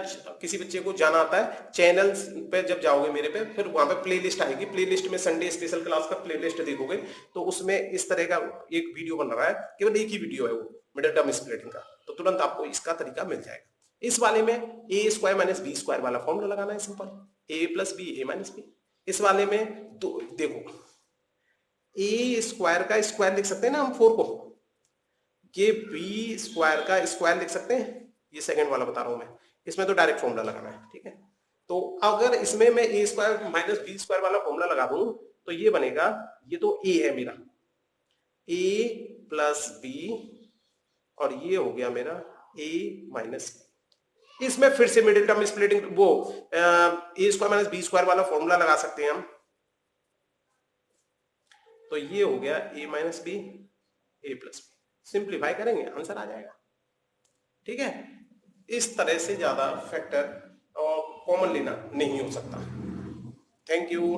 किसी बच्चे को जाना आता है चैनल पे, जब जाओगे मेरे पे, फिर वहां पे प्लेलिस्ट आएगी, प्लेलिस्ट में संडे स्पेशल क्लास का प्लेलिस्ट देखोगे तो उसमें इस तरह का एक वीडियो बन रहा है, केवल एक ही वीडियो है वो मिडिल टर्म स्प्लिटिंग का, तो तुरंत आपको इसका तरीका मिल जाएगा। इस वाले में ए स्क्वायर माइनस बी स्क्वायर वाला फॉर्मूला लगाना है, सिंपल, ए प्लस बी ए माइनस बी। इस वाले में तो देखो ए स्क्वायर का स्क्वायर लिख सकते हैं ना हम 4 को, ये बी स्क्वायर का स्क्वायर लिख सकते हैं, ये सेकंड वाला बता रहा हूं मैं, इसमें तो डायरेक्ट फॉर्मूला लगाना है, ठीक है। तो अगर इसमें मैं ए स्क्वायर माइनस बी स्क्वायर वाला फॉर्मूला लगा दूं तो ये बनेगा, ये तो ए है मेरा, ए प्लस बी, और ये हो गया मेरा ए माइनस बी। इसमें फिर से मिडिल टर्म स्प्लिटिंग वो ए स्क्वायर माइनस बी स्क्वायर वाला फॉर्मूला लगा सकते हैं हम, तो ये हो गया ए माइनस बी ए प्लस बी, सिंप्लीफाई करेंगे आंसर आ जाएगा, ठीक है। इस तरह से ज्यादा फैक्टर और कॉमन लेना नहीं हो सकता। Thank you.